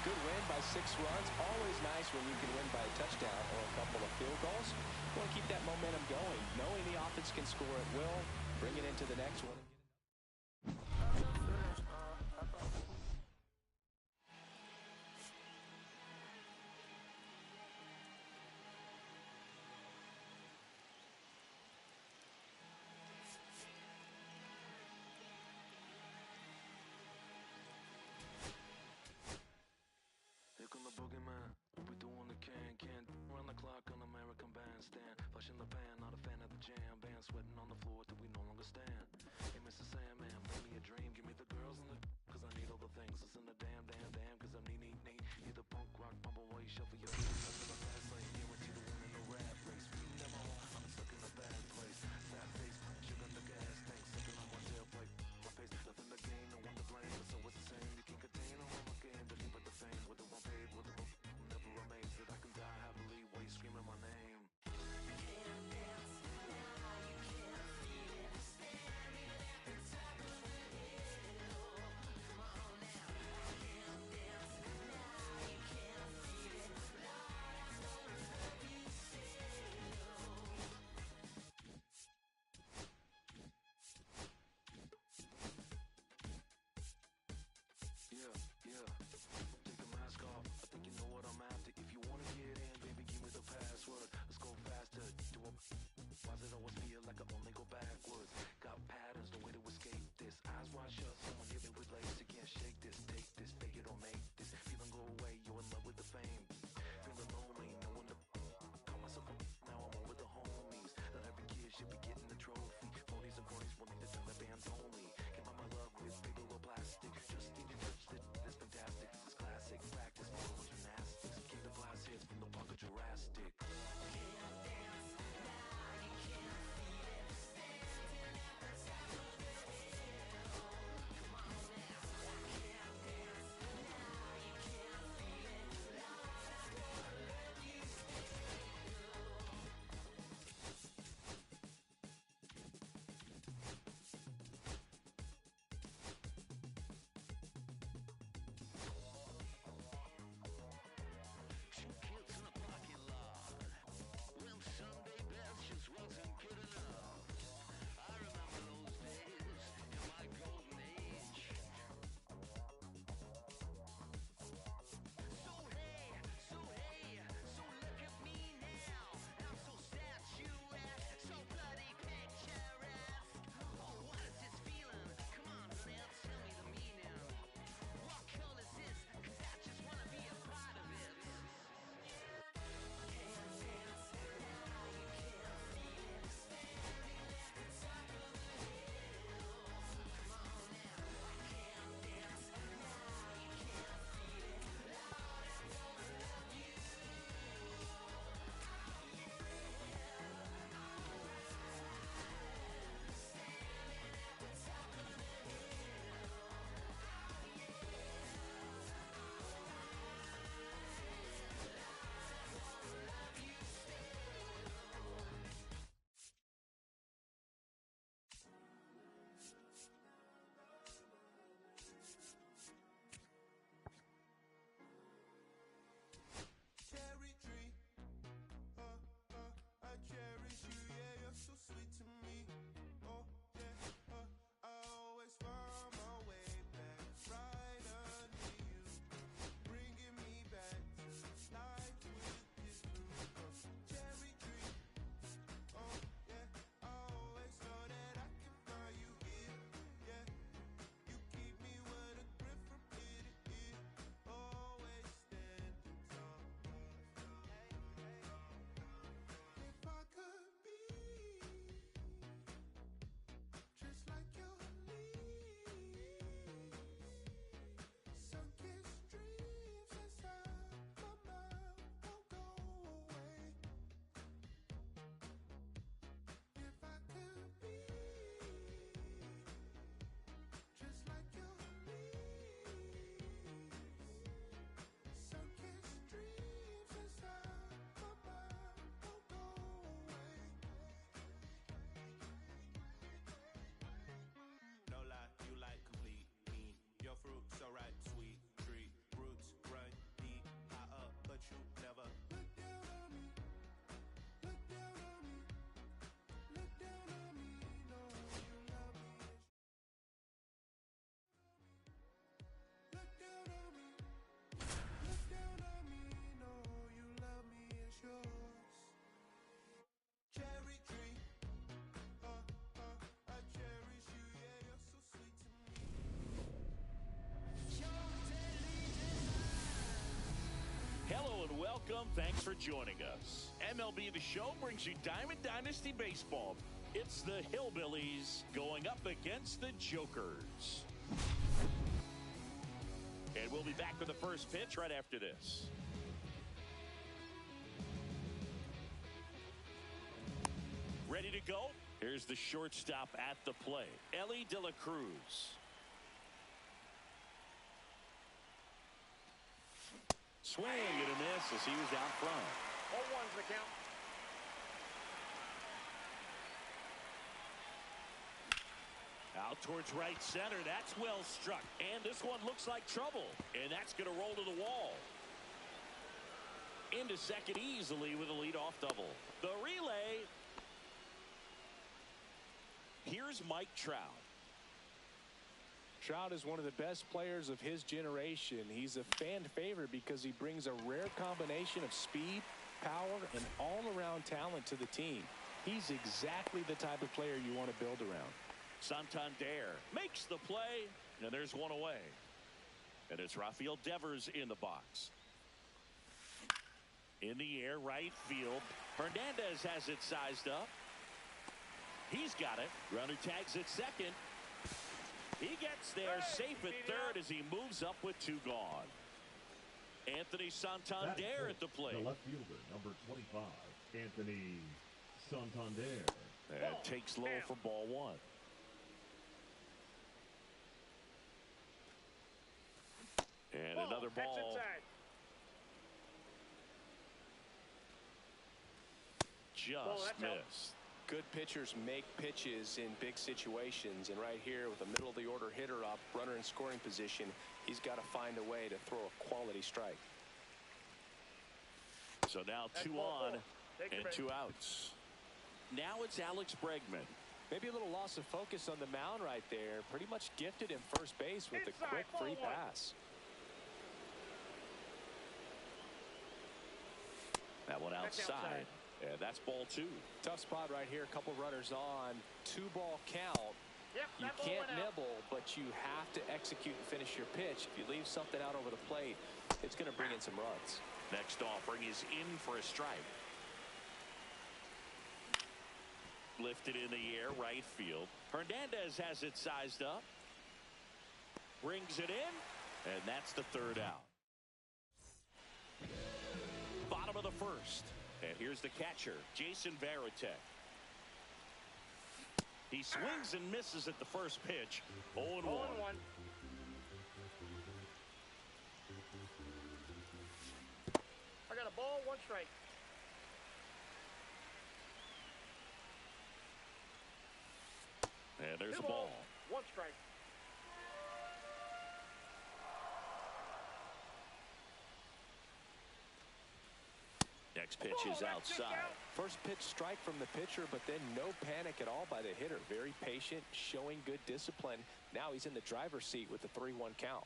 Good win by 6 runs. Always nice when you can win by a touchdown or a couple of field goals. You want to keep that momentum going. Knowing the offense can score at will, bring it into the next one. Boogeyman, we doing the can run the clock on American Bandstand. Flushing the pan, not a fan of the jam band. Sweating on the floor till we no longer stand. Hey, Mr. Sandman, bring me a dream. Give me the girls and the cause I need all the things. Listen to damn, cause I'm need. Either punk rock, bumble while you shuffle your feet. Stuck in the fast lane, guarantee to win in the rap race. Beating them all, I'm stuck in a bad place. Sad face, sugar the gas tank. Sipping on my tailpipe, my face. Nothing to gain, no one to blame. But so it's the same, you can contain all my game. But leave with the fame, with the one paid, with the one never amazed that I can die happily while you screaming my name. You can't dance now, you can't feel it, stand. welcome. Thanks for joining us. MLB The Show brings you Diamond Dynasty Baseball. It's the Hillbillies going up against the Jokers. And we'll be back with the first pitch right after this. Ready to go? Here's the shortstop at the plate, Ellie De La Cruz. Swing and a miss as he was out front. 0-1's the count. Out towards right center. That's well struck. And this one looks like trouble. And that's going to roll to the wall. Into second easily with a leadoff double. The relay. Here's Mike Trout. Trout is one of the best players of his generation. He's a fan favorite because he brings a rare combination of speed, power, and all-around talent to the team. He's exactly the type of player you want to build around. Santander makes the play, and there's one away. And it's Rafael Devers in the box. In the air, right field. Hernandez has it sized up. He's got it. Runner tags at second. He gets there safe at third as he moves up with two gone. Anthony Santander at the plate. The left fielder, number 25, Anthony Santander. And takes low for ball one. And another ball. Just missed. Good pitchers make pitches in big situations, and right here with a middle of the order hitter up, runner in scoring position, he's got to find a way to throw a quality strike. So now two on and two outs. Now it's Alex Bregman. Maybe a little loss of focus on the mound right there. Pretty much gifted in first base with a quick free pass. That one outside. Yeah, that's ball two. Tough spot right here. A couple runners on. 2-ball count. You can't nibble, but you have to execute and finish your pitch. If you leave something out over the plate, it's going to bring in some runs. Next offering is in for a strike. Lifted in the air, right field. Hernandez has it sized up. Brings it in, and that's the third out. Bottom of the first. And here's the catcher, Jason Varitek. He swings and misses at the first pitch. 0-1. I got a ball, 1 strike. And there's a ball. 1 strike. Next pitch is outside. First pitch strike from the pitcher, but then no panic at all by the hitter. Very patient, showing good discipline. Now he's in the driver's seat with the 3-1 count.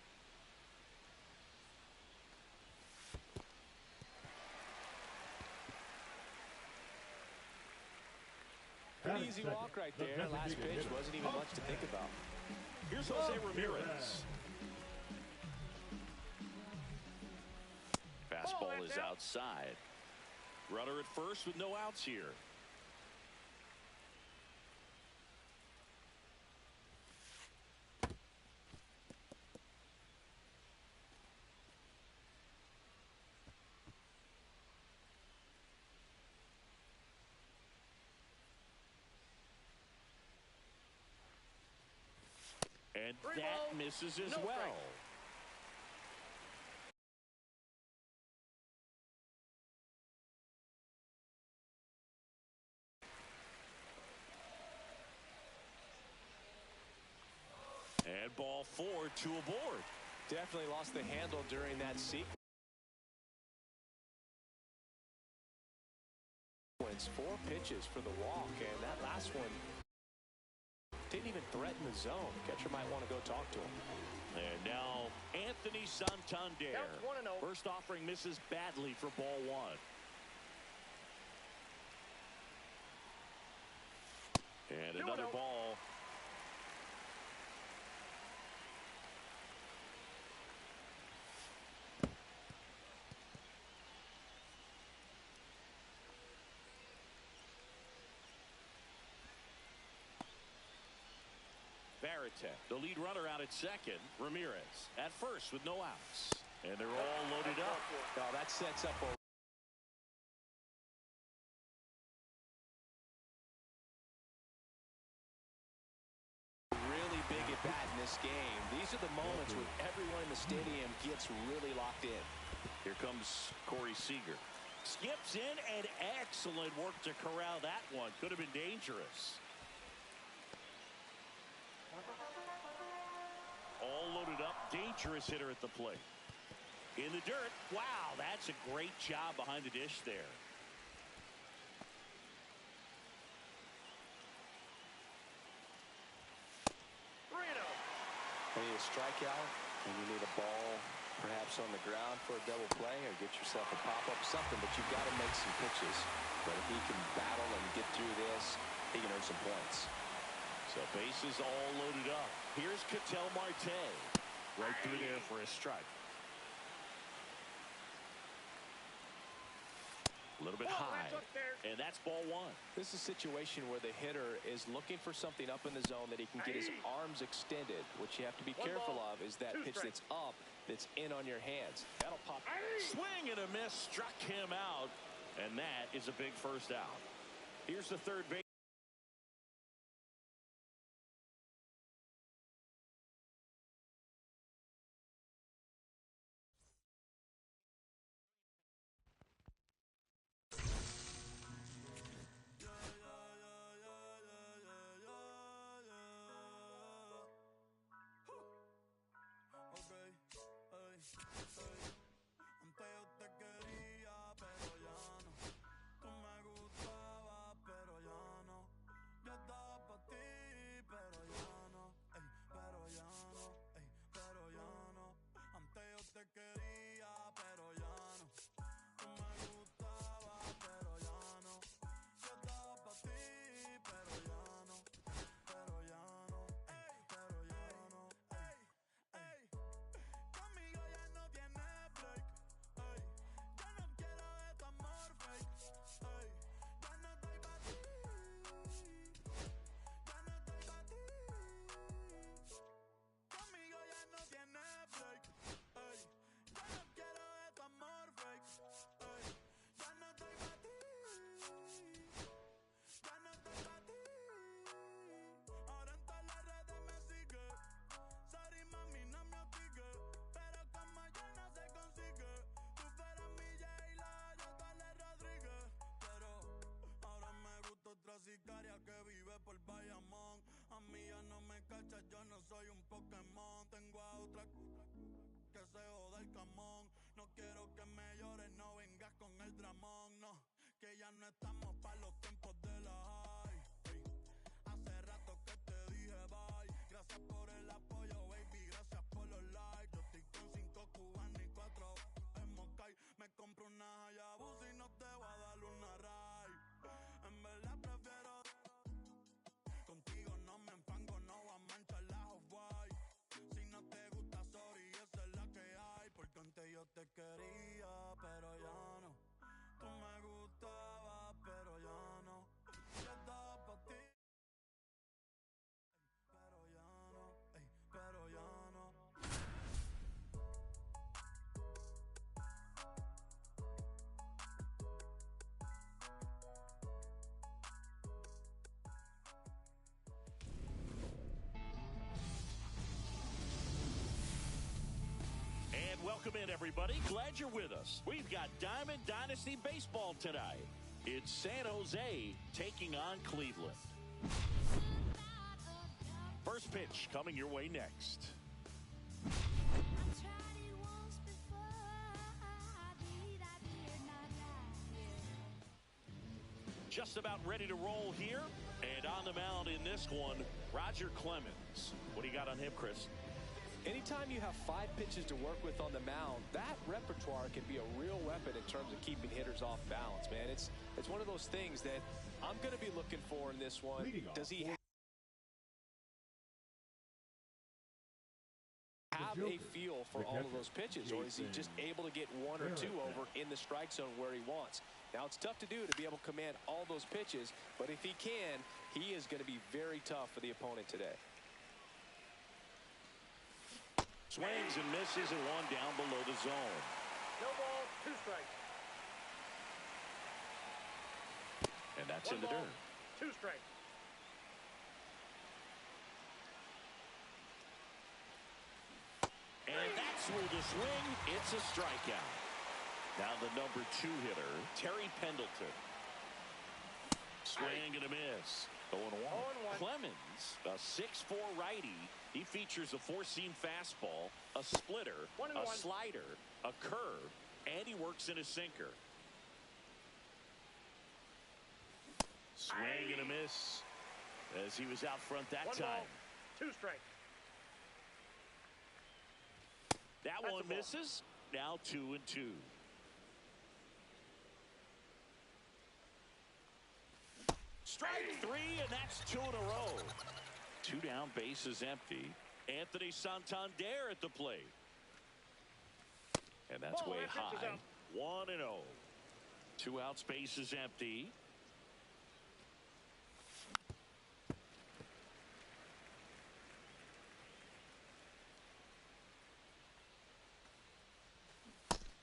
Pretty easy walk right there. Last pitch wasn't even much to think about. Here's Jose Ramirez. Fastball is outside. Runner at first with no outs here. And that misses as well. And ball 4, 2 aboard. Definitely lost the handle during that sequence. 4 pitches for the walk, and that last one didn't even threaten the zone. Catcher might want to go talk to him. And now Anthony Santander. First offering misses badly for ball 1. And another ball. Marte. The lead runner out at second, Ramirez. At first with no outs. And they're all loaded up. Oh, that sets up a really big at bat in this game. These are the moments when everyone in the stadium gets really locked in. Here comes Corey Seager. Skips in, and excellent work to corral that one. Could have been dangerous. All loaded up. Dangerous hitter at the plate. In the dirt. Wow, that's a great job behind the dish there. You need a strikeout, and you need a ball perhaps on the ground for a double play, or get yourself a pop-up, something, but you've got to make some pitches. But if he can battle and get through this, he can earn some points. So bases all loaded up. Here's Ketel Marte. Right through there for a strike. A little bit high, and that's ball one. This is a situation where the hitter is looking for something up in the zone that he can get his arms extended. What you have to be careful of is that pitch that's up, that's in on your hands. That'll pop. Swing and a miss, struck him out, and that is a big first out. Here's the third base. Que vive por Bayamón. A mí ya no me cachas, yo no soy un Pokémon. Tengo a otra que se joda el camón. No quiero que me llores, no vengas con el dramón. No, que ya no estamos pa' los tiempos de la high. Hey, hace rato que te dije bye. Gracias por el apoyo, baby, gracias por los likes. Yo estoy con 5 cubanos y 4 en Moscay. Me compro una Hayabusa y no te voy a dar una ride. En verdad prefiero contigo, no me enfango, no voy a manchar la off-white. Si no te gusta, sorry, esa es la que hay. Porque antes yo te quería, pero ya no. Tú me gustabas, pero ya no. Yo estaba pa' ti, pero ya no, pero ya no. And welcome in, everybody. Glad you're with us. We've got Diamond Dynasty Baseball tonight. It's San Jose taking on Cleveland. First pitch coming your way next. Just about ready to roll here. And on the mound in this one, Roger Clemens. What do you got on him, Chris? Anytime you have 5 pitches to work with on the mound, that repertoire can be a real weapon in terms of keeping hitters off balance, man. It's one of those things that I'm going to be looking for in this one. Does he have a feel for all of those pitches, or is he just able to get 1 or 2 over in the strike zone where he wants? Now, it's tough to do to be able to command all those pitches, but if he can, he is going to be very tough for the opponent today. Swings and misses and one down below the zone. No ball, 2 strikes. And that's 1 in the ball, dirt. 2 strikes. And that's where the swing. It's a strikeout. Now the number 2 hitter, Terry Pendleton. Swing and a miss. 0-1. Clemens, a 6'4" righty. He features a 4-seam fastball, a splitter, a slider, a curve, and he works in a sinker. Swing and a miss as he was out front that 1 time. ball, 2 strikes. That one misses. Now 2-2. Strike 3, and that's 2 in a row. 2 down, bases empty. Anthony Santander at the plate. And that's way high. 1-0. 2 outs, bases empty.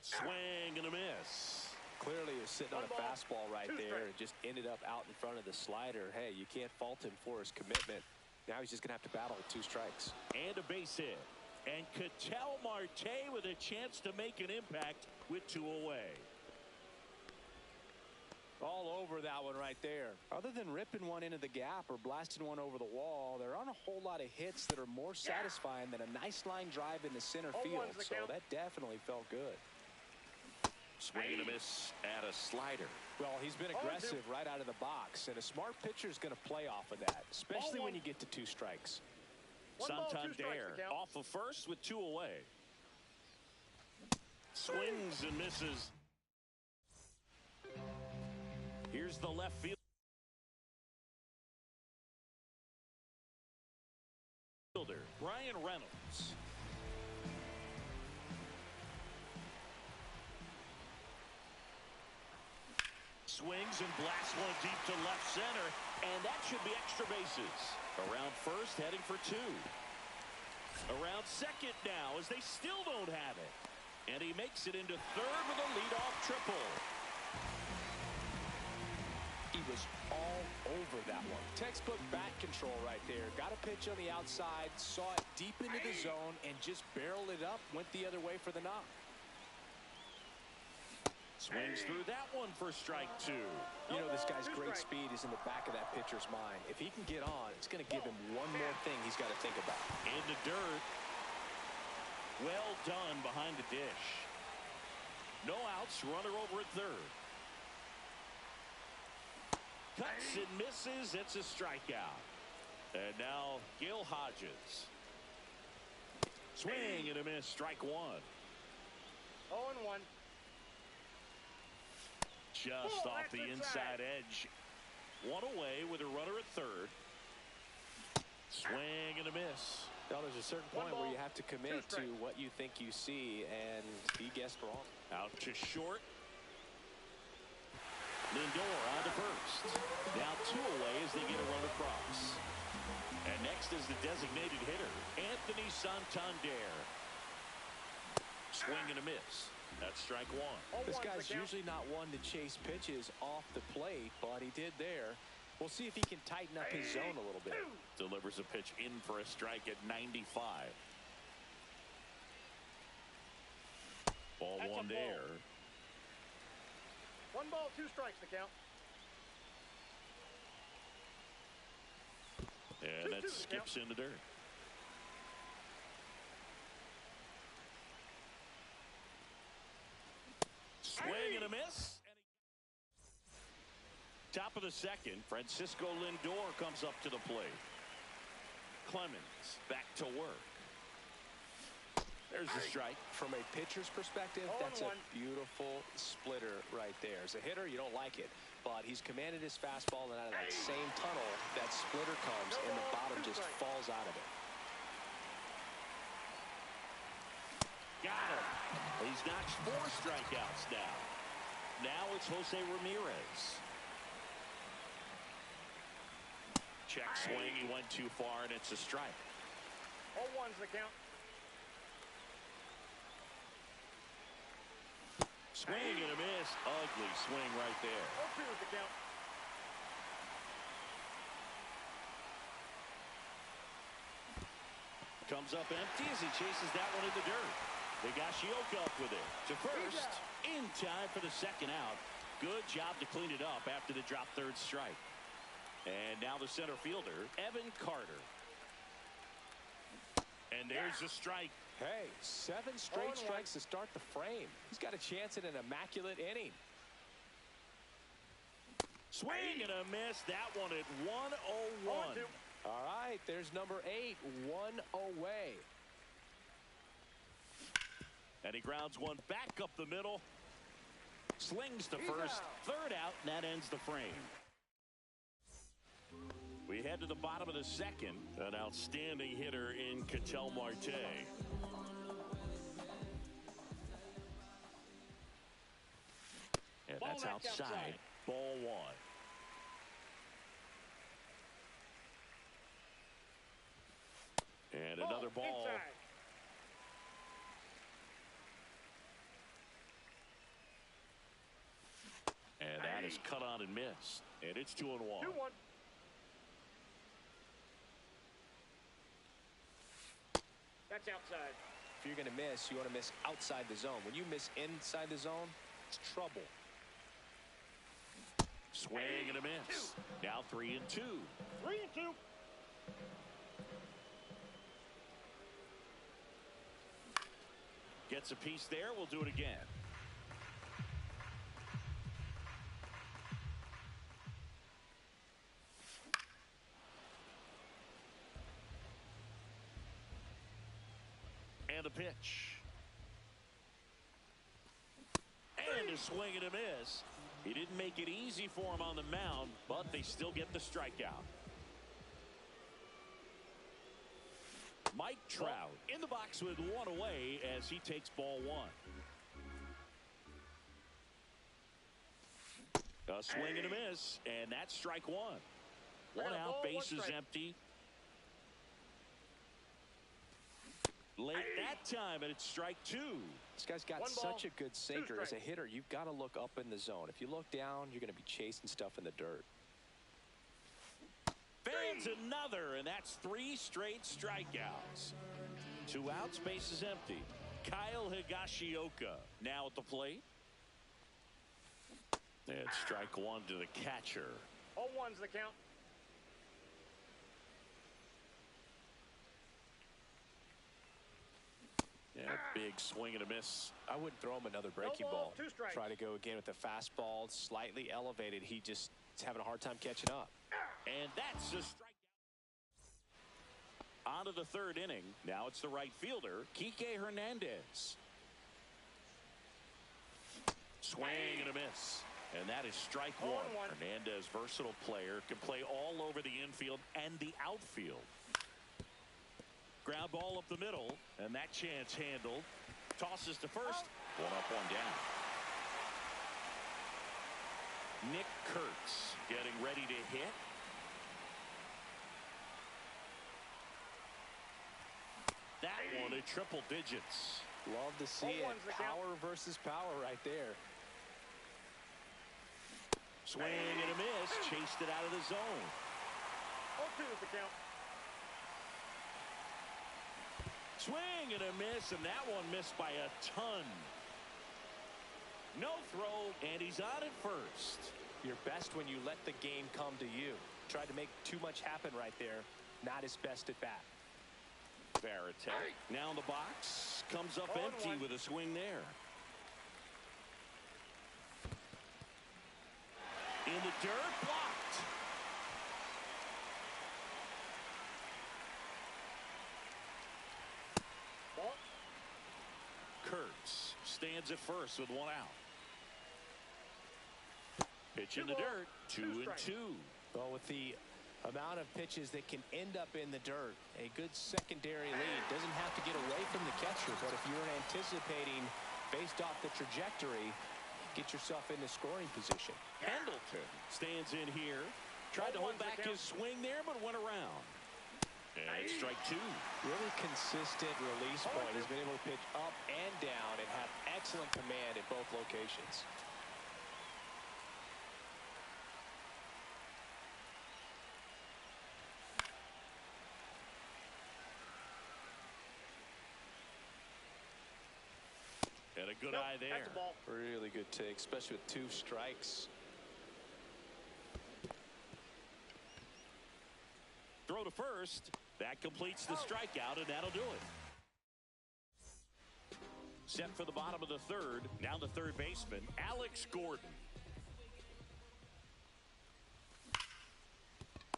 Swing and a miss. Clearly is sitting on a fastball right there and just ended up out in front of the slider. Hey, you can't fault him for his commitment. Now he's just going to have to battle with 2 strikes. And a base hit. And Ketel Marte with a chance to make an impact with 2 away. All over that one right there. Other than ripping one into the gap or blasting one over the wall, there aren't a whole lot of hits that are more satisfying than a nice line drive into center field. So that definitely felt good. Swing and a miss at a slider. Well, he's been aggressive right out of the box, and a smart pitcher is going to play off of that, especially when you get to 2 strikes. Santander off of first with 2 away. Swings and misses. Here's the left fielder, Brian Reynolds. Swings and blasts one deep to left center, and that should be extra bases. Around first, heading for 2. Around second now, as they still don't have it. And he makes it into third with a leadoff triple. He was all over that one. Textbook bat control right there. Got a pitch on the outside, saw it deep into the zone, and just barreled it up, went the other way for the knock. Swings through that one for strike 2. You know, this guy's great speed is in the back of that pitcher's mind. If he can get on, it's going to give him one more thing he's got to think about. In the dirt. Well done behind the dish. No outs, runner over at third. Cuts and misses. It's a strikeout. And now Gil Hodges. Swing and a miss. Strike 1. 0-1. Just off the inside edge. 1 away with a runner at third. Swing and a miss. Now there's a certain point where you have to commit to what you think you see, and he guessed wrong. Out to short. Lindor on to first. Now 2 away as they get a run across. And next is the designated hitter, Anthony Santander. Swing and a miss. That's strike 1. This guy's usually not one to chase pitches off the plate, but he did there. We'll see if he can tighten up his zone a little bit. Delivers a pitch in for a strike at 95. Ball 1 there. 1 ball, 2 strikes to count. And that skips in the dirt. Swing and a miss. Top of the second, Francisco Lindor comes up to the plate. Clemens back to work. There's the strike. From a pitcher's perspective, that's a beautiful splitter right there. As a hitter, you don't like it, but he's commanded his fastball, and out of that same tunnel, that splitter comes, and the bottom just falls out of it. Got him. He's notched 4 strikeouts now. Now it's Jose Ramirez. Check swing. He went too far, and it's a strike. 0-1's the count. Swing and a miss. Ugly swing right there. 0-2 is the count. Comes up empty as he chases that one in the dirt. Higashioka up with it to first. In time for the second out. Good job to clean it up after the drop third strike. And now the center fielder, Evan Carter. And there's the strike. Hey, 7 straight strikes to start the frame. He's got a chance at an immaculate inning. Swing and a miss. That one at 101. All right, there's number 8, 1 away. And he grounds one back up the middle. Slings to first. Third out, and that ends the frame. We head to the bottom of the second. An outstanding hitter in Ketel Marte. And that's outside. Ball 1. And another ball. Inside. And that is cut on and missed. And it's 2-1. 2-1. That's outside. If you're going to miss, you want to miss outside the zone. When you miss inside the zone, it's trouble. Swing and a miss. Now 3-2. 3-2. Gets a piece there. We'll do it again. And a pitch. And a swing and a miss. He didn't make it easy for him on the mound, but they still get the strikeout. Mike Trout in the box with 1 away as he takes ball 1. A swing and a miss, and that's strike 1. 1 out, bases empty. Late that time, and it's strike 2. This guy's got such a good sinker. As a hitter, you've got to look up in the zone. If you look down, you're going to be chasing stuff in the dirt. Fans another, and that's 3 straight strikeouts. 2 outs, bases empty. Kyle Higashioka now at the plate. And strike 1 to the catcher. 0-1's the count. Yeah, big swing and a miss. I wouldn't throw him another breaking No ball, ball. 2 strikes. Try to go again with the fastball, slightly elevated. He just is having a hard time catching up. And that's a strikeout. On to the third inning. Now it's the right fielder, Kike Hernandez. Swing and a miss. And that is strike 1. Hernandez, versatile player, can play all over the infield and the outfield. Ground ball up the middle, and that chance handled. Tosses to first. 1 up, 1 down. Nick Kurtz getting ready to hit. That one at triple digits. Love to see it. Power versus power right there. Swing and a miss. Chased it out of the zone. 0-2 is the count. Swing and a miss, and that one missed by a ton. No throw, and he's on at first. You're best when you let the game come to you. Tried to make too much happen right there. Not his best at bat. Varitek now in the box. Comes up empty with a swing there. In the dirt, blocked. Kurtz stands at first with 1 out. Pitch in the dirt, 2-2. Well, with the amount of pitches that can end up in the dirt, a good secondary lead. Doesn't have to get away from the catcher, but if you're anticipating based off the trajectory, get yourself into scoring position. Pendleton stands in here. Tried to hold back his swing there, but went around. And strike two. Really consistent release point. He's been able to pitch up and down and have excellent command at both locations. And a good eye there. That's a ball. Really good take, especially with 2 strikes. Throw to first. That completes the strikeout, and that'll do it. Set for the bottom of the third. Now the third baseman, Alex Gordon.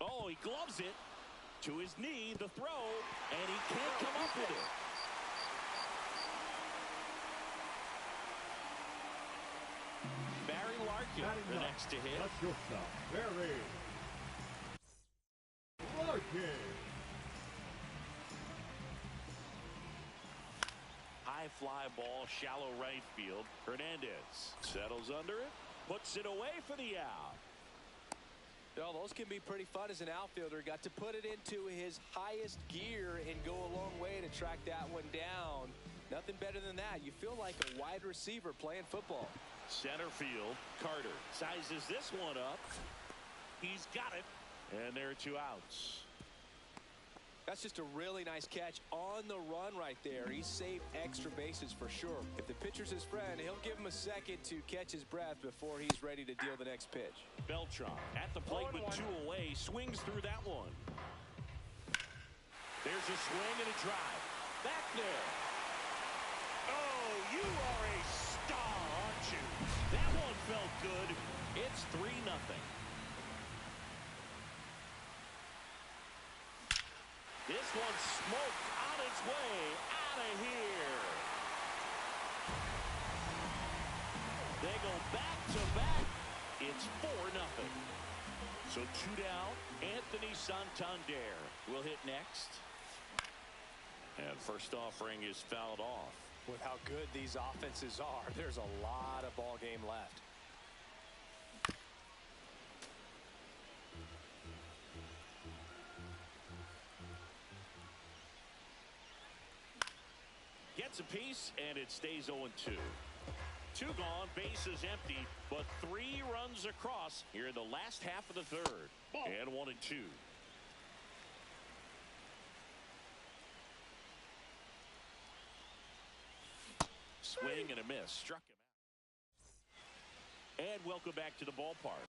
Oh, he gloves it to his knee, the throw, and he can't come up with it. Barry Larkin, the next to hit. That's your stop. Barry Larkin. High fly ball, shallow right field. Hernandez settles under it, puts it away for the out. Well, those can be pretty fun as an outfielder. Got to put it into his highest gear and go a long way to track that one down. Nothing better than that. You feel like a wide receiver playing football. Center field, Carter sizes this one up. He's got it, and there are 2 outs. That's just a really nice catch on the run right there. He saved extra bases for sure. If the pitcher's his friend, he'll give him a second to catch his breath before he's ready to deal the next pitch. Beltran at the plate with 2 away, swings through that one. There's a swing and a drive. Back there. Oh, you are a star, aren't you? That one felt good. It's 3-0. This one's smoked on its way out of here. They go back to back. It's 4-0. So 2 down. Anthony Santander will hit next. And first offering is fouled off. With how good these offenses are, there's a lot of ball game left. Gets a piece, and it stays 0-2. 2 gone, bases empty, but 3 runs across here in the last half of the third. And 1-2. Swing and a miss. Struck him out. And welcome back to the ballpark.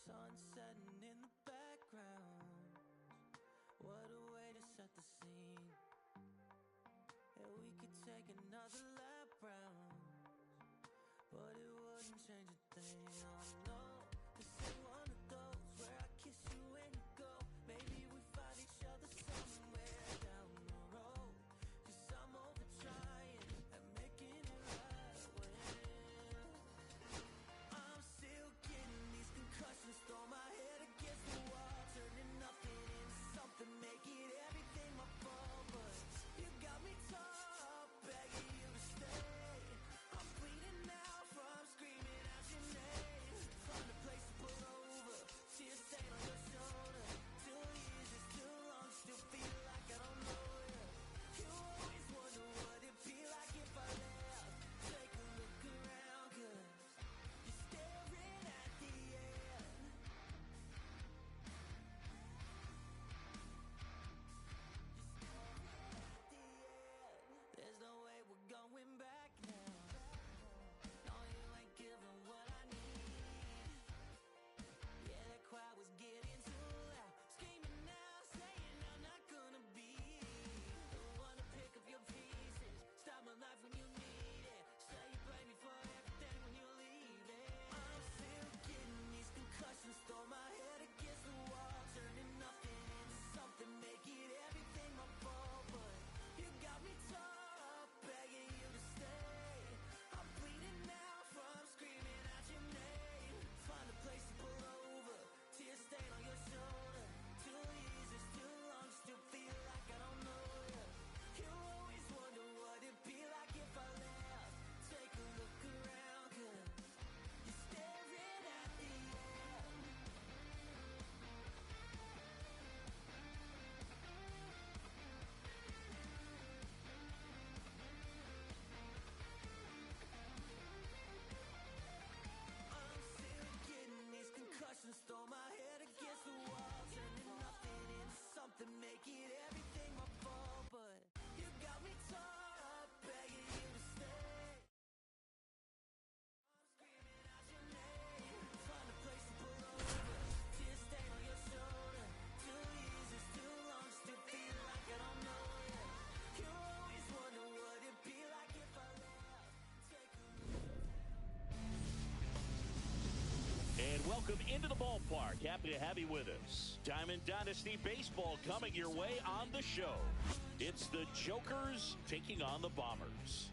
Sun setting in the background. What a way to set the scene. And we could take another lap round, but it wouldn't change a thing. Oh no, this ain't one of those where I kiss you and you go. Maybe we find each other somewhere down the road. 'Cause I'm over trying and making it right when I'm still getting these concussions. Throw my head against the wall, turning nothing into something, make it everything my fault. But you got me top, begging you to stay. I'm bleeding now from screaming out your name from the welcome into the ballpark. Happy to have you with us. Diamond Dynasty Baseball coming your way on the show. It's the Jokers taking on the Bombers.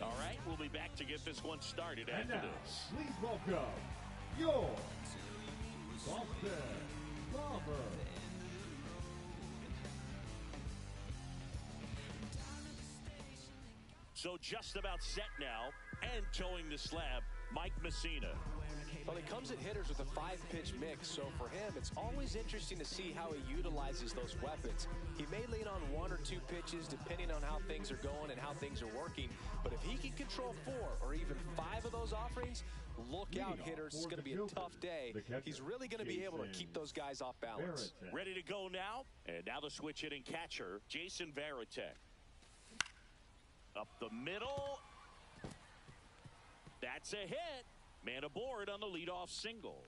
All right, we'll be back to get this one started And after now, this. please welcome your Boston Bombers. So just about set now and towing the slab, Mike Messina. Well, he comes at hitters with a 5-pitch mix, so for him, it's always interesting to see how he utilizes those weapons. He may lean on 1 or 2 pitches depending on how things are going and how things are working, but if he can control 4 or even 5 of those offerings, look out, hitters. It's going to be a tough day. He's really going to be able to keep those guys off balance. Ready to go now? And now the switch hitting catcher, Jason Varitek. Up the middle. That's a hit. Man aboard on the leadoff single.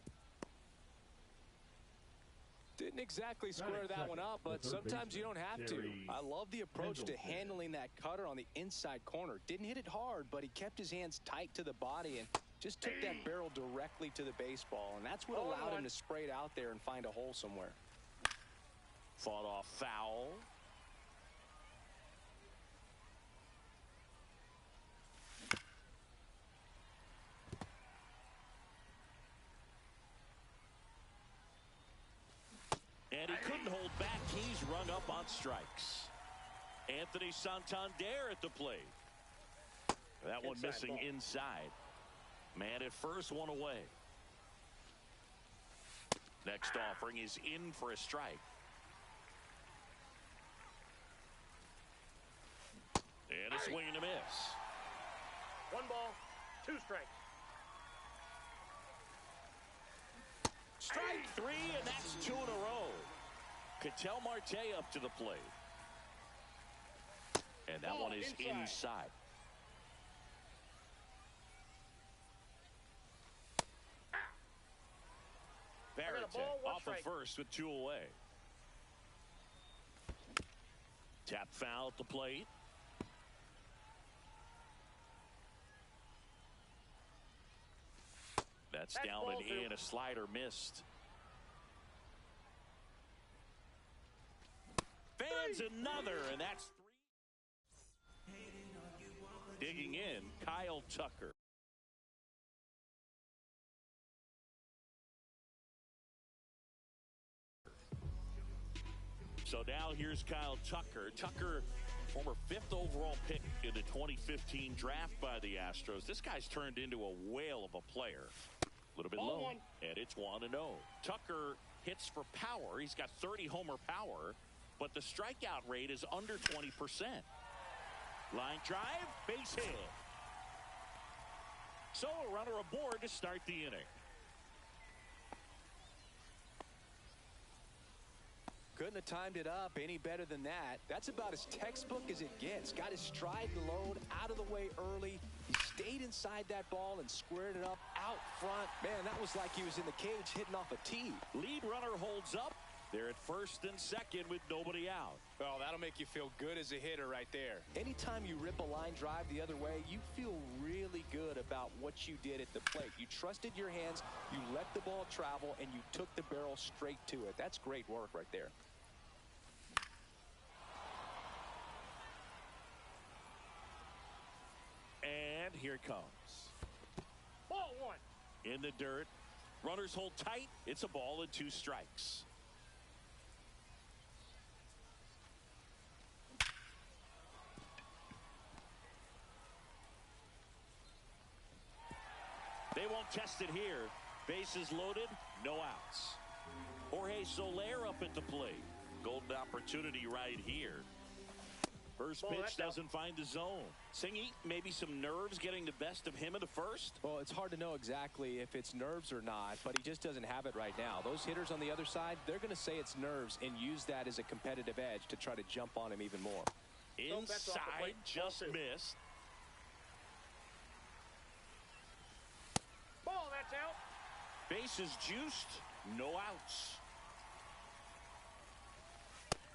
Didn't exactly square that one up, but sometimes you don't have to. I love the approach to handling that cutter on the inside corner. Didn't hit it hard, but he kept his hands tight to the body and just took that barrel directly to the baseball, and that's what allowed him to spray it out there and find a hole somewhere. Fought off foul. And he couldn't hold back. He's rung up on strikes. Anthony Santander at the plate. That one missing inside. Man at first, one away. Next offering is in for a strike. And a swing and a miss. 1 ball, 2 strikes. Strike 3, and that's 2 in a row. Ketel Marte up to the plate. And that one is inside. Varitek off of first with 2 away. Tap foul at the plate. That's down and in. A slider missed. Fans another, and that's 3. Digging in, Kyle Tucker. So now here's Kyle Tucker. Tucker, former 5th overall pick in the 2015 draft by the Astros. This guy's turned into a whale of a player. A little bit low, and it's 1-0. Tucker hits for power. He's got 30 homer power, but the strikeout rate is under 20%. Line drive, base hit. So a runner aboard to start the inning. Couldn't have timed it up any better than that. That's about as textbook as it gets. Got his stride and load out of the way early. He stayed inside that ball and squared it up out front. Man, that was like he was in the cage hitting off a tee. Lead runner holds up. They're at first and second with nobody out. Well, that'll make you feel good as a hitter right there. Anytime you rip a line drive the other way, you feel really good about what you did at the plate. You trusted your hands, you let the ball travel, and you took the barrel straight to it. That's great work right there. And here it comes. Ball 1. In the dirt. Runners hold tight. It's a ball and 2 strikes. They won't test it here. Bases loaded, no outs. Jorge Soler up at the plate. Golden opportunity right here. First pitch doesn't find the zone. Singy, maybe some nerves getting the best of him in the first? Well, it's hard to know exactly if it's nerves or not, but he just doesn't have it right now. Those hitters on the other side, they're going to say it's nerves and use that as a competitive edge to try to jump on him even more. Inside, just missed. Ball, that's out. Bases juiced, no outs.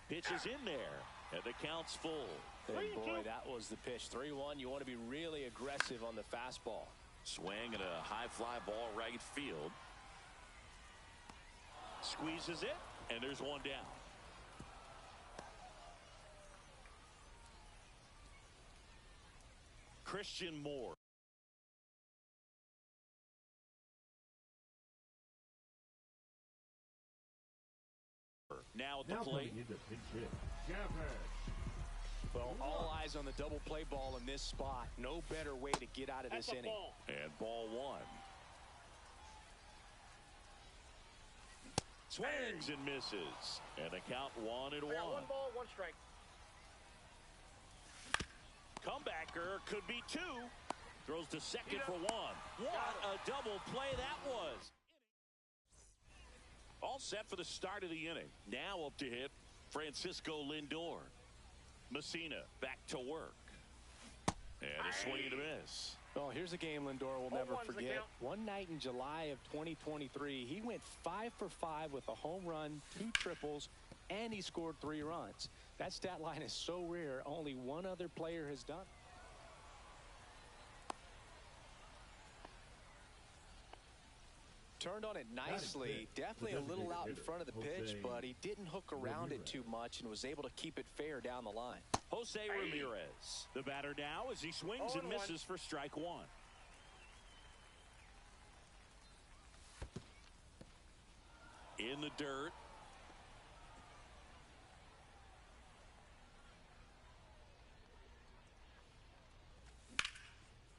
Pitch is in there, and the count's full. And boy, that was the pitch. 3-1. You want to be really aggressive on the fastball. Swing and a high fly ball right field. Squeezes it, and there's one down. Christian Moore. Now at the plate. Well, all eyes on the double play ball in this spot. No better way to get out of this inning. And ball one. Swings and misses. And the count 1-1. 1 ball, 1 strike. Comebacker could be 2. Throws to second for 1. What a double play that was. All set for the start of the inning. Now up to hit Francisco Lindor. Messina back to work. And a swing and a miss. Well, here's a game Lindor will never forget. One night in July of 2023, he went 5 for 5 with a home run, 2 triples, and he scored 3 runs. That stat line is so rare, only one other player has done. Turned on it nicely, definitely a little out in front of the pitch, but he didn't hook around it too much and was able to keep it fair down the line. Jose Ramirez, the batter now as he swings and misses for strike 1. In the dirt.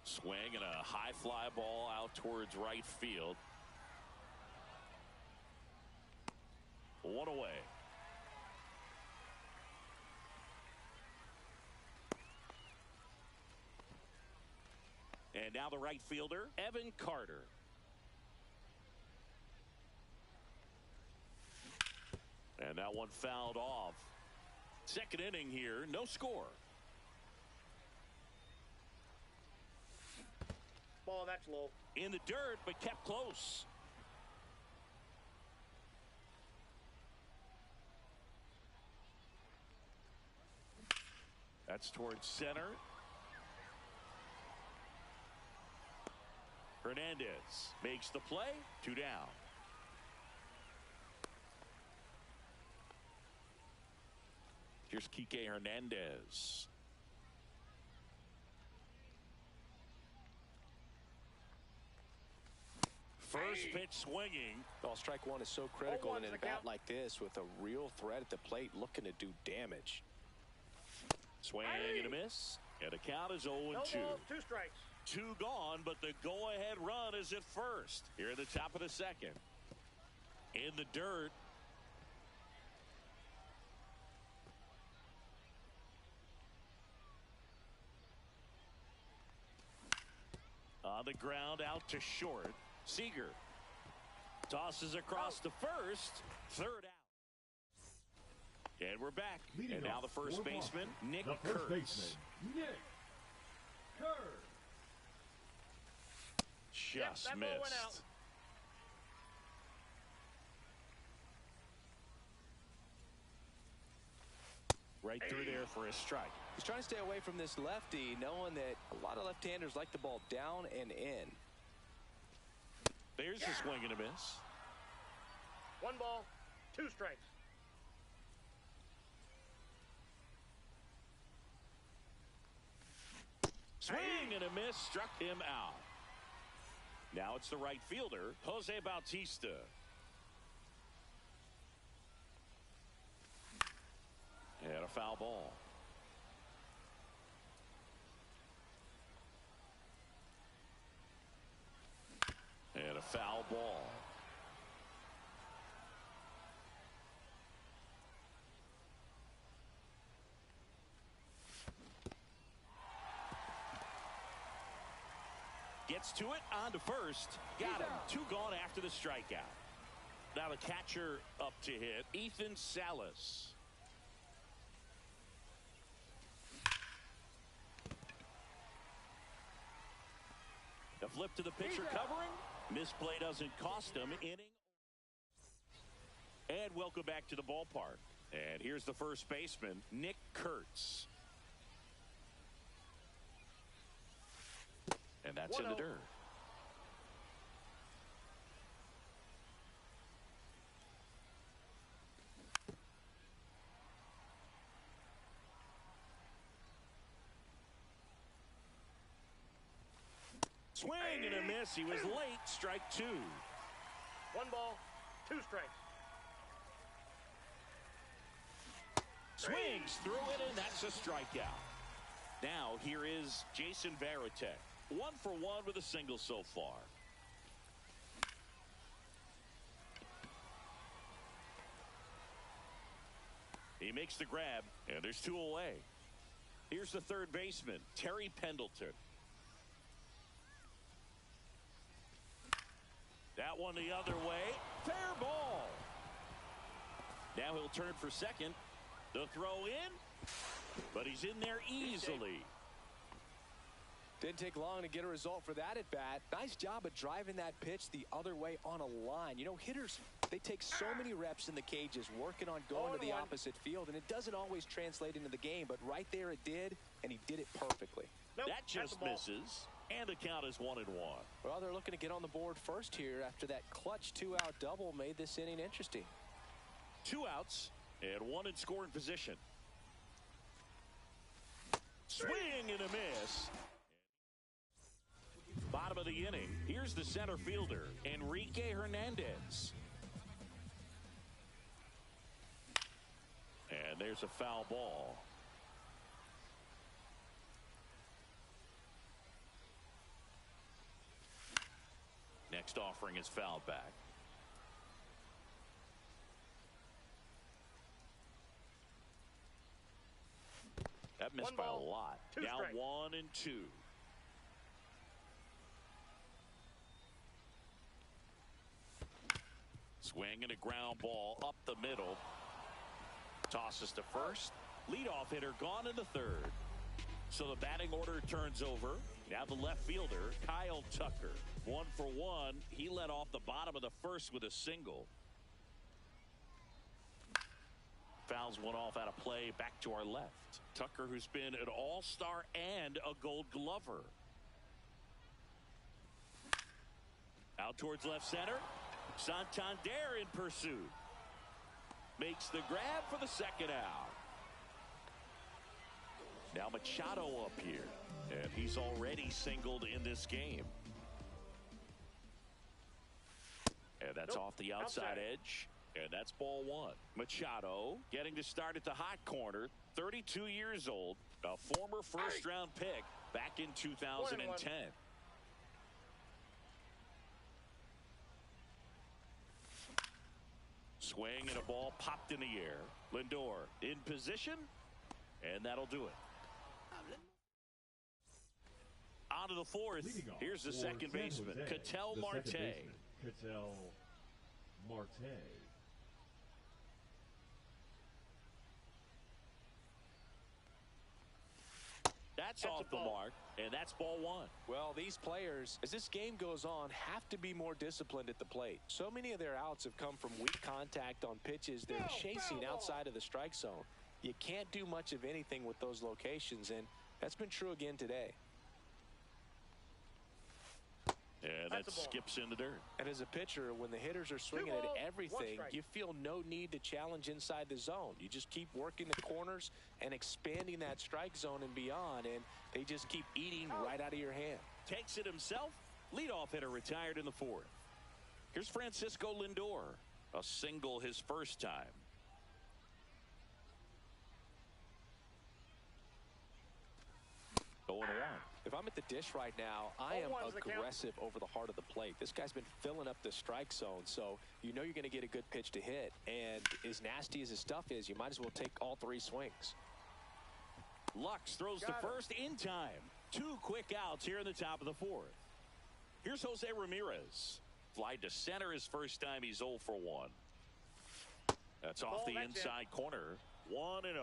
Swing and a high fly ball out towards right field. 1 away. And now the right fielder, Evan Carter. And that one fouled off. Second inning here, no score. Ball, that's low. In the dirt, but kept close. That's towards center. Hernandez makes the play. 2 down. Here's Kike Hernandez. First pitch swinging. Well, strike 1 is so critical in an at-bat like this with a real threat at the plate looking to do damage. Swing and a miss. And the count is 0-2. No balls, 2 strikes. 2 gone, but the go-ahead run is at first. Here at the top of the second. In the dirt. On the ground out to short. Seager tosses across to first. 3rd out. And we're back. Leading and now the first baseman, Nick Kurtz. Nick Kurtz. Just that ball went missed. out. Right through there for a strike. He's trying to stay away from this lefty, knowing that a lot of left-handers like the ball down and in. There's a swing and a miss. 1 ball, 2 strikes. Swing and a miss, struck him out. Now it's the right fielder, Jose Bautista. And a foul ball. And a foul ball. Gets to it, on to first. Got him. 2 gone after the strikeout. Now the catcher up to hit, Ethan Salas. The flip to the pitcher covering. Misplay doesn't cost him. Inning. And welcome back to the ballpark. And here's the first baseman, Nick Kurtz. And that's in the dirt. Swing and a miss. He was late. Strike 2. 1 ball, 2 strikes. Swings through it, and that's a strikeout. Now, here is Jason Varitek. 1 for 1 with a single so far. He makes the grab, and there's 2 away. Here's the third baseman, Terry Pendleton. That one the other way. Fair ball. Now he'll turn for second. The throw in, but he's in there easily. Didn't take long to get a result for that at bat. Nice job of driving that pitch the other way on a line. You know, hitters, they take so many reps in the cages working on going to the opposite field, and it doesn't always translate into the game, but right there it did, and he did it perfectly. Nope, that just misses, and the count is 1-1. Well, they're looking to get on the board first here after that clutch 2-out double made this inning interesting. 2 outs and 1 in scoring position. Swing and a miss. Bottom of the inning. Here's the center fielder, Enrique Hernandez. And there's a foul ball. Next offering is fouled back. That missed by a lot. Now 1 and 2. Swing and a ground ball up the middle. Tosses to first. Leadoff hitter gone in the third. So the batting order turns over. Now the left fielder, Kyle Tucker. 1 for 1. He led off the bottom of the first with a single. Fouls one off out of play back to our left. Tucker, who's been an all-star and a gold glover. Out towards left center. Santander in pursuit. Makes the grab for the second out. Now Machado up here. And he's already singled in this game. And that's off the outside edge. And that's ball 1. Machado getting to start at the hot corner. 32 years old. A former first-round pick back in 2010. Swing and a ball popped in the air. Lindor in position. And that'll do it. On to the fourth. Here's the second baseman, Ketel Marte. Ketel Marte. That's off the mark, and that's ball 1. Well, these players, as this game goes on, have to be more disciplined at the plate. So many of their outs have come from weak contact on pitches they're chasing outside of the strike zone. You can't do much of anything with those locations, and that's been true again today. And that skips in the dirt. And as a pitcher, when the hitters are swinging at everything, you feel no need to challenge inside the zone. You just keep working the corners and expanding that strike zone and beyond, and they just keep eating right out of your hand. Takes it himself. Leadoff hitter retired in the fourth. Here's Francisco Lindor. A single his first time. Going on. If I'm at the dish right now, I am aggressive over the heart of the plate. This guy's been filling up the strike zone, so you know you're going to get a good pitch to hit. And as nasty as his stuff is, you might as well take all 3 swings. Lux throws to first in time. 2 quick outs here in the top of the fourth. Here's Jose Ramirez. Fly to center his first time. He's 0 for 1. That's off the inside corner. 1-0.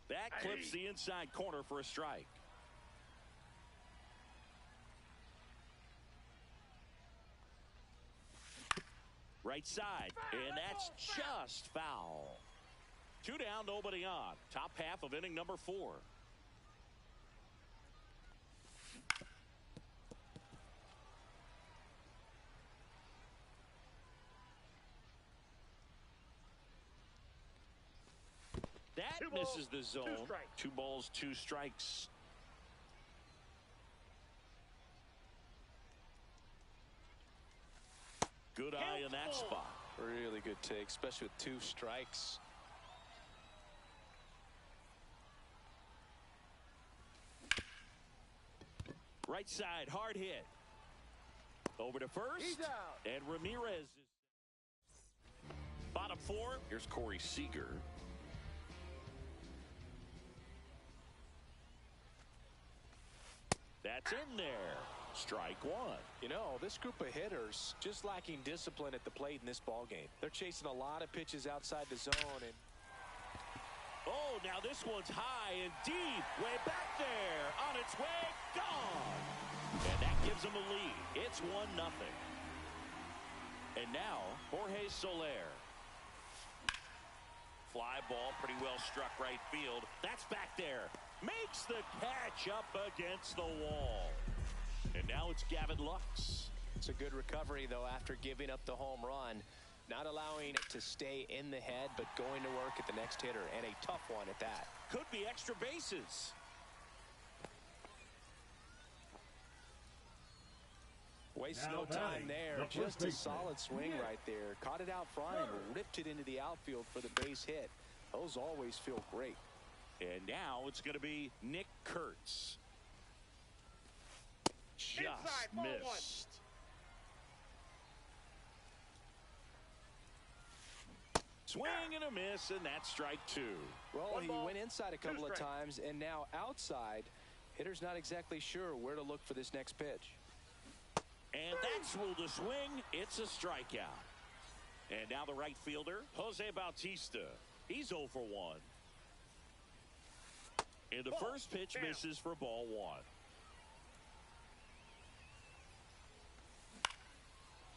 That clips the inside corner for a strike. Right side, and that's just foul. 2 down, nobody on. Top half of inning number 4. That misses the zone. 2 balls, 2 strikes. Good eye in that spot. Really good take, especially with 2 strikes. Right side, hard hit. Over to first. He's out. And Ramirez is bottom 4. Here's Corey Seager. That's in there. Strike 1. You know, this group of hitters just lacking discipline at the plate in this ball game. They're chasing a lot of pitches outside the zone. And oh, now this one's high and deep. Way back there. On its way. Gone. And that gives them a lead. It's 1-0. And now, Jorge Soler. Fly ball, pretty well struck right field. That's back there. Makes the catch up against the wall. And now it's Gavin Lux. It's a good recovery, though, after giving up the home run. Not allowing it to stay in the head, but going to work at the next hitter, and a tough one at that. Could be extra bases. Wastes Now no time batting, there. the first Just a baseman. solid swing right there. Caught it out front and ripped it into the outfield for the base hit. Those always feel great. And now it's going to be Nick Kurtz. Just Inside, ball 1. missed. Swing and a miss, and that's strike 2. Well, 1 he ball, went inside a 2 couple of strikes. times, and now outside. Hitter's not exactly sure where to look for this next pitch. And that's ruled a swing. It's a strikeout. And now the right fielder, Jose Bautista. He's 0 for 1. And the Ball. first pitch Down. misses for ball 1.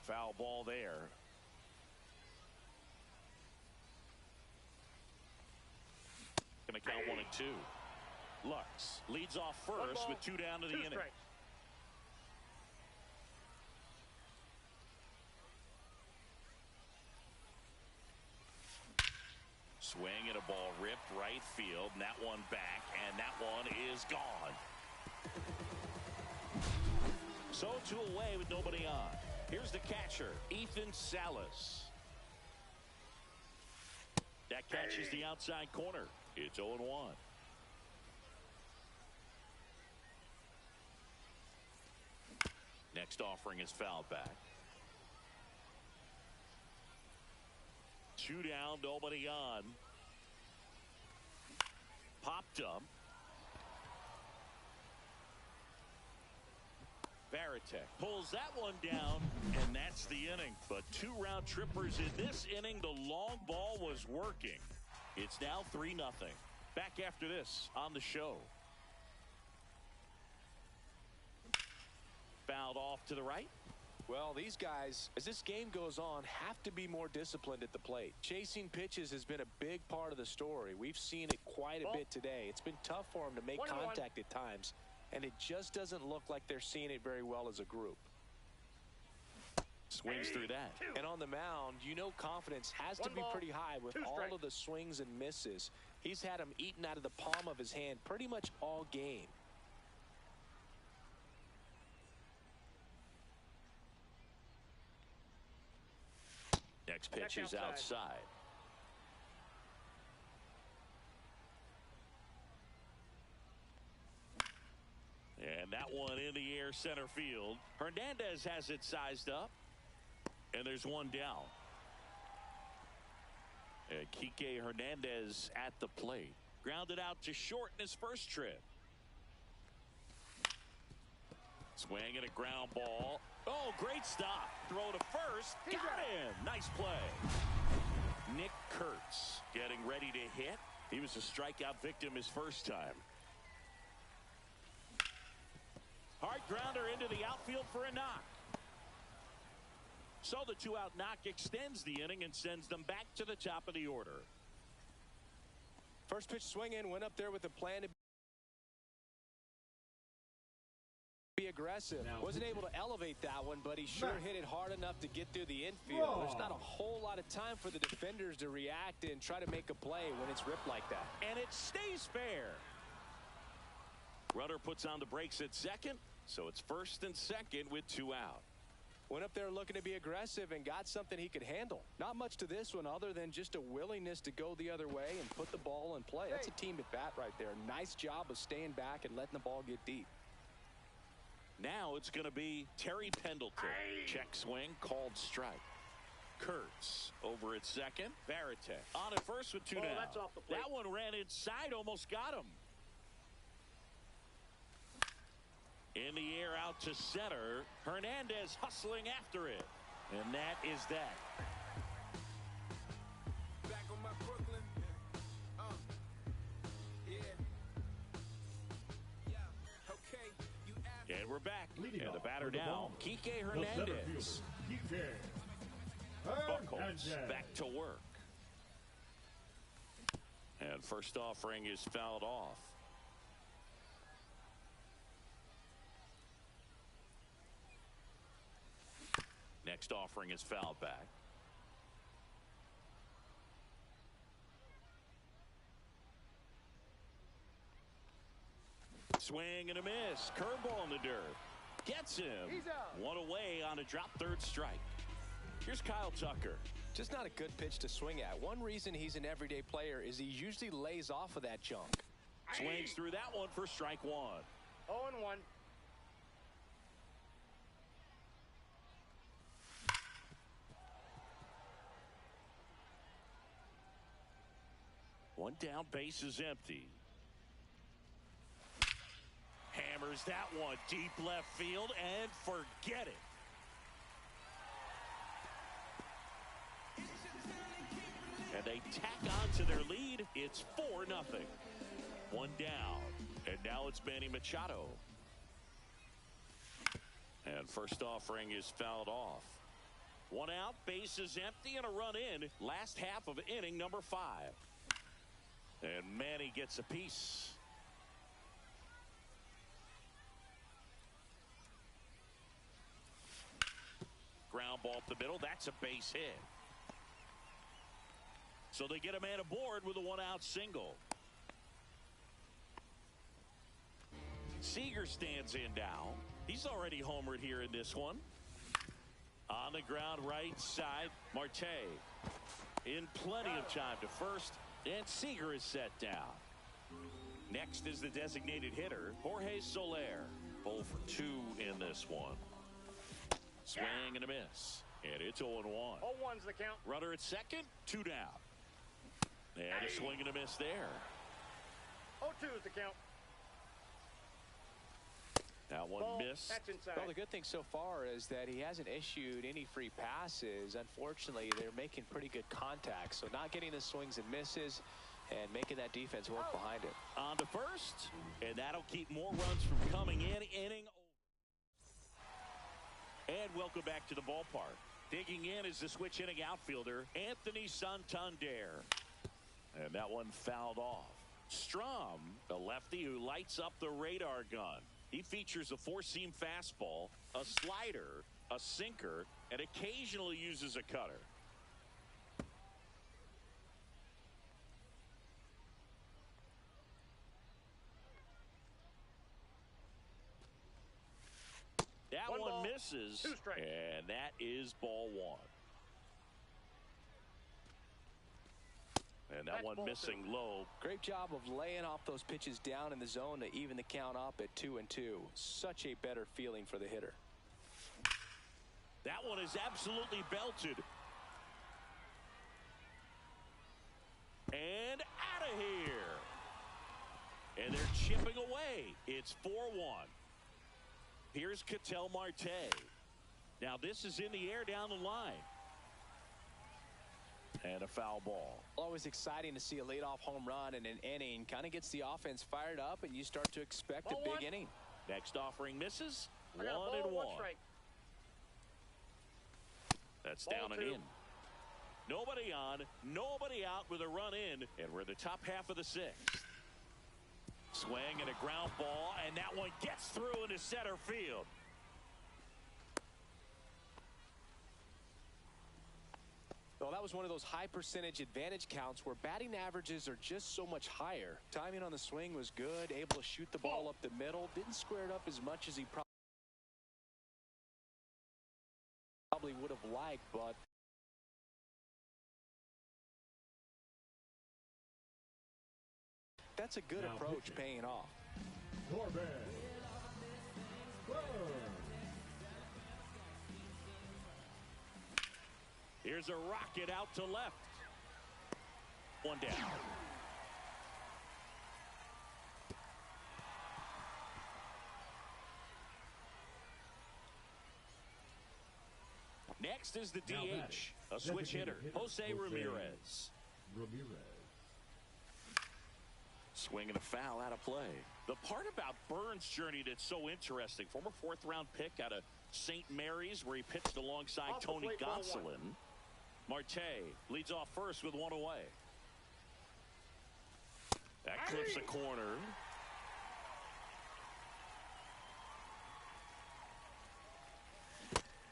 Foul ball there. Going to count 1 and 2. Lux leads off 1 first ball, with 2 down to the 2 inning. strikes. Swing and a ball ripped right field, and that one back, and that one is gone. So 2 away with nobody on. Here's the catcher, Ethan Salas. That catches the outside corner. It's 0-1. Next offering is fouled back. 2 down, nobody on. Popped up. Varitek pulls that one down, and that's the inning. But 2 round trippers in this inning. The long ball was working. It's now 3-0. Back after this on the show. Fouled off to the right. Well, these guys, as this game goes on, have to be more disciplined at the plate. Chasing pitches has been a big part of the story. We've seen it quite a bit today. It's been tough for them to make 1-1. contact at times, and it just doesn't look like they're seeing it very well as a group. Swings through that. And on the mound, you know confidence has to 1 be ball, pretty high with 2 all strikes. of the swings and misses. He's had them eaten out of the palm of his hand pretty much all game. Next pitch Check is outside. outside. And that one in the air center field. Hernandez has it sized up. And there's 1 down. And Kike Hernandez at the plate. Grounded out to short in his first trip. Swing and a ground ball. Oh, great stop. Throw to first. Got him. Nice play. Nick Kurtz getting ready to hit. He was a strikeout victim his first time. Hard grounder into the outfield for a knock. So the 2-out knock extends the inning and sends them back to the top of the order. First pitch swing in, went up there with a plan to be aggressive. Now, Wasn't able to elevate that one, but he sure hit it hard enough to get through the infield. There's not a whole lot of time for the defenders to react and try to make a play when it's ripped like that. And it stays fair. Runner puts on the brakes at second, so it's first and second with 2 out. Went up there looking to be aggressive and got something he could handle. Not much to this one other than just a willingness to go the other way and put the ball in play. That's a team at bat right there. Nice job of staying back and letting the ball get deep. Now it's going to be Terry Pendleton. Check swing, called strike. Kurtz over at second. Varitek on at first with 2 down. That's off the plate. That one ran inside, almost got him. In the air out to center. Hernandez hustling after it. And that is that. Back on my Brooklyn. Okay, you And we're back. Leading And the off batter for the now, ball, Kike the center Hernandez. fielder, Kike Buckles Hernandez. back to work. And first offering is fouled off. Next offering is fouled back. Swing and a miss. Curveball in the dirt. Gets him. He's out. One away on a drop third strike. Here's Kyle Tucker. Just not a good pitch to swing at. One reason he's an everyday player is he usually lays off of that junk. Swings through that one for strike 1. 0-1. One down, base is empty. Hammers that one deep left field and forget it. And they tack on to their lead. It's 4-0. One down. And now it's Manny Machado. And first offering is fouled off. 1 out, base is empty, and a run in. Last half of inning number 5. And Manny gets a piece. Ground ball up the middle. That's a base hit. So they get a man aboard with a 1-out single. Seager stands in now. He's already homered here in this one. On the ground right side, Marte in plenty of time to first, and Seager is set down. Next is the designated hitter, Jorge Soler. 0 for 2 in this one. Swing and a miss. And it's 0-1. 0-1's the count. Runner at second, 2 down. And a swing and a miss there. 0-2's the count. That one Ball, missed. that's inside. Well, the good thing so far is that he hasn't issued any free passes. Unfortunately, they're making pretty good contact. So not getting the swings and misses and making that defense work behind it. On to first, and that'll keep more runs from coming in. Inning over. And welcome back to the ballpark. Digging in is the switch hitting outfielder, Anthony Santander. And that one fouled off. Strom, the lefty who lights up the radar gun. He features a 4-seam fastball, a slider, a sinker, and occasionally uses a cutter. That One one ball, misses, 2 strikes. and that is ball 1. And that That's one ball missing 2. low. Great job of laying off those pitches down in the zone to even the count up at 2-2. Such a better feeling for the hitter. That one is absolutely belted. And out of here. And they're chipping away. It's 4-1. Here's Ketel Marte. Now this is in the air down the line. And a foul ball. Always exciting to see a leadoff home run in an inning. Kind of gets the offense fired up, and you start to expect Ball a big 1. inning. Next offering misses. I got a 1-1. ball, 1 strike. That's Ball down and 2. in. Nobody on, nobody out with a run in, and we're in the top half of the 6th. Swing and a ground ball, and that one gets through into center field. Well, that was one of those high percentage advantage counts where batting averages are just so much higher. Timing on the swing was good, able to shoot the ball up the middle. Didn't square it up as much as he probably would have liked, but that's a good approach paying off. Corbin Burns. Here's a rocket out to left. One down. Next is the DH, a switch hitter, Jose Ramirez. Swing and a foul out of play. The part about Burns' journey that's so interesting, former fourth-round pick out of St. Mary's, where he pitched alongside Tony Gonsolin. Marte leads off first with one away. That clips a corner.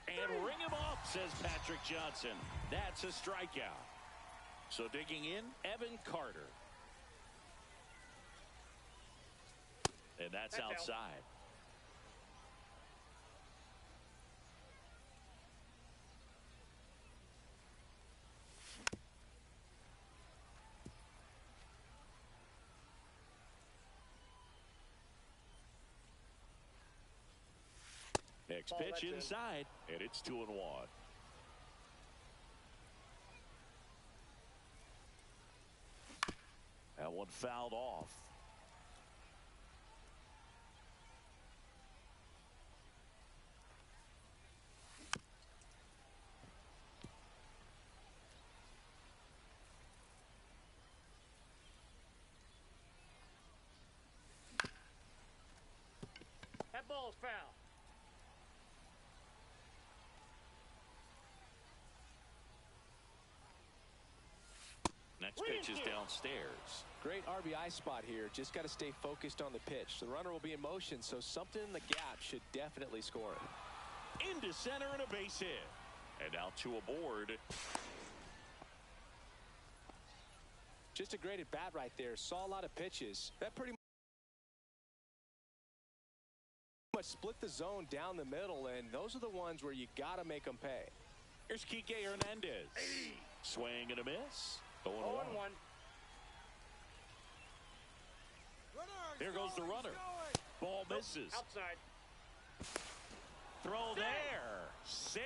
And ring him up, says Patrick Johnson. That's a strikeout. So digging in, Evan Carter. And that's outside. Next pitch inside, and it's 2-1. That one fouled off. That ball's foul. Next pitch is downstairs. Great RBI spot here. Just got to stay focused on the pitch. The runner will be in motion, so something in the gap should definitely score it. Into center and a base hit. And now two aboard. Just a great at bat right there. Saw a lot of pitches. That pretty much split the zone down the middle, and those are the ones where you got to make them pay. Here's Kike Hernandez. Swing and a miss. 0-1. Here goes the runner. Ball misses. Outside. Throw there. Safe.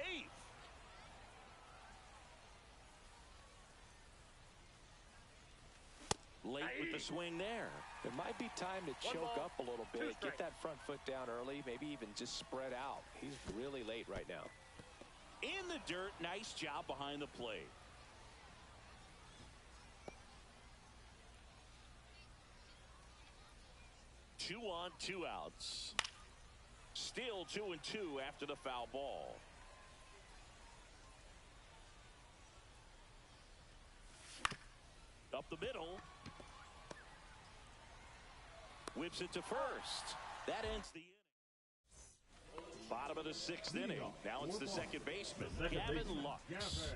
Late with the swing there. There might be time to choke up a little bit. Get that front foot down early. Maybe even just spread out. He's really late right now. In the dirt. Nice job behind the plate. Two on, two outs. Still 2-2 after the foul ball. Up the middle. Whips it to first. That ends the inning. Bottom of the sixth inning. Now it's the second baseman, Gavin Lux.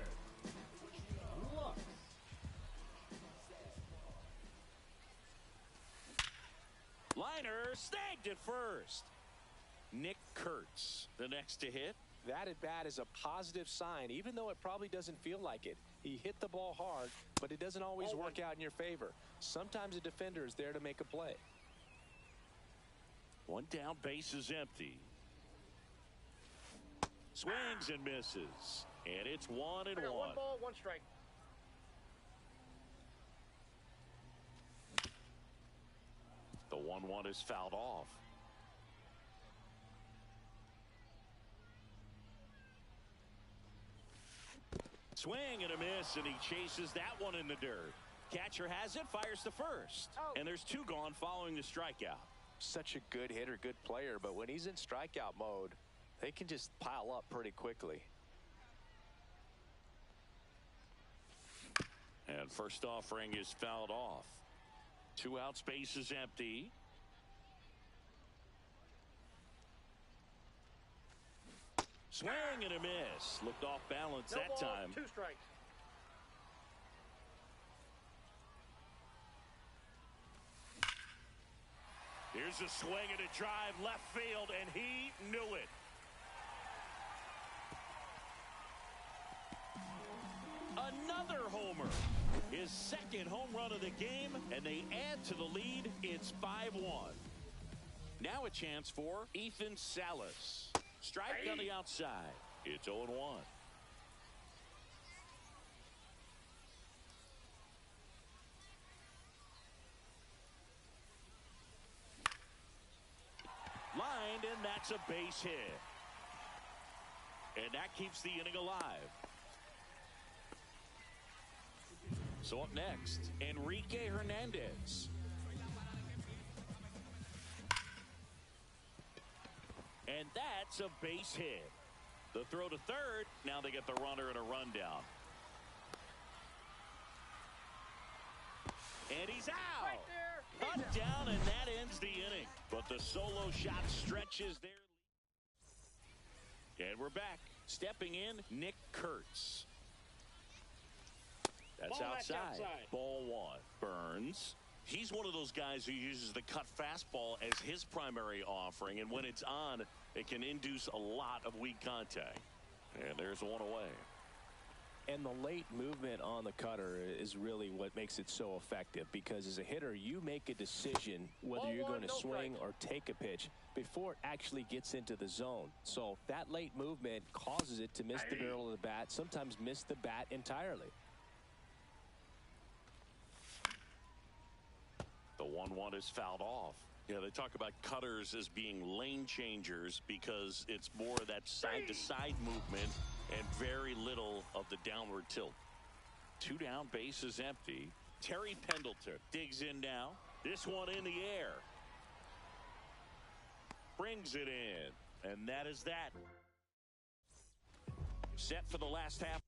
Liner snagged at first. Nick Kurtz, the next to hit. That at bat is a positive sign, even though it probably doesn't feel like it. He hit the ball hard, but it doesn't always work out in your favor. Sometimes a defender is there to make a play. One down, base is empty. Swings and misses. And it's 1-1. One ball, one strike. The 1-1 is fouled off. Swing and a miss, and he chases that one in the dirt. Catcher has it, fires to first. And there's two gone following the strikeout. Such a good hitter, good player, but when he's in strikeout mode, they can just pile up pretty quickly. And first offering is fouled off. 2 outs, base is empty. Swing and a miss. Looked off balance No that ball, time. 2 strikes. Here's a swing and a drive left field, and he knew it. Another homer. His second home run of the game, and they add to the lead. It's 5-1. Now a chance for Ethan Salas. Strike on the outside. It's 0-1. Lined, and that's a base hit. And that keeps the inning alive. So up next, Enrique Hernandez. And that's a base hit. The throw to third. Now they get the runner and a rundown. And he's out. Right there. Cut down, and that ends the inning. But the solo shot stretches their lead. And we're back. Stepping in, Nick Kurtz. That's outside. Ball 1. Burns. He's one of those guys who uses the cut fastball as his primary offering, and when it's on, it can induce a lot of weak contact. And there's one away. And the late movement on the cutter is really what makes it so effective, because as a hitter, you make a decision whether you're going to swing or take a pitch before it actually gets into the zone. So that late movement causes it to miss the barrel of the bat, sometimes miss the bat entirely. The 1-1 is fouled off. Yeah, they talk about cutters as being lane changers because it's more of that side-to-side movement and very little of the downward tilt. 2 down, base is empty. Terry Pendleton digs in now. This one in the air. Brings it in. And that is that. Set for the last half.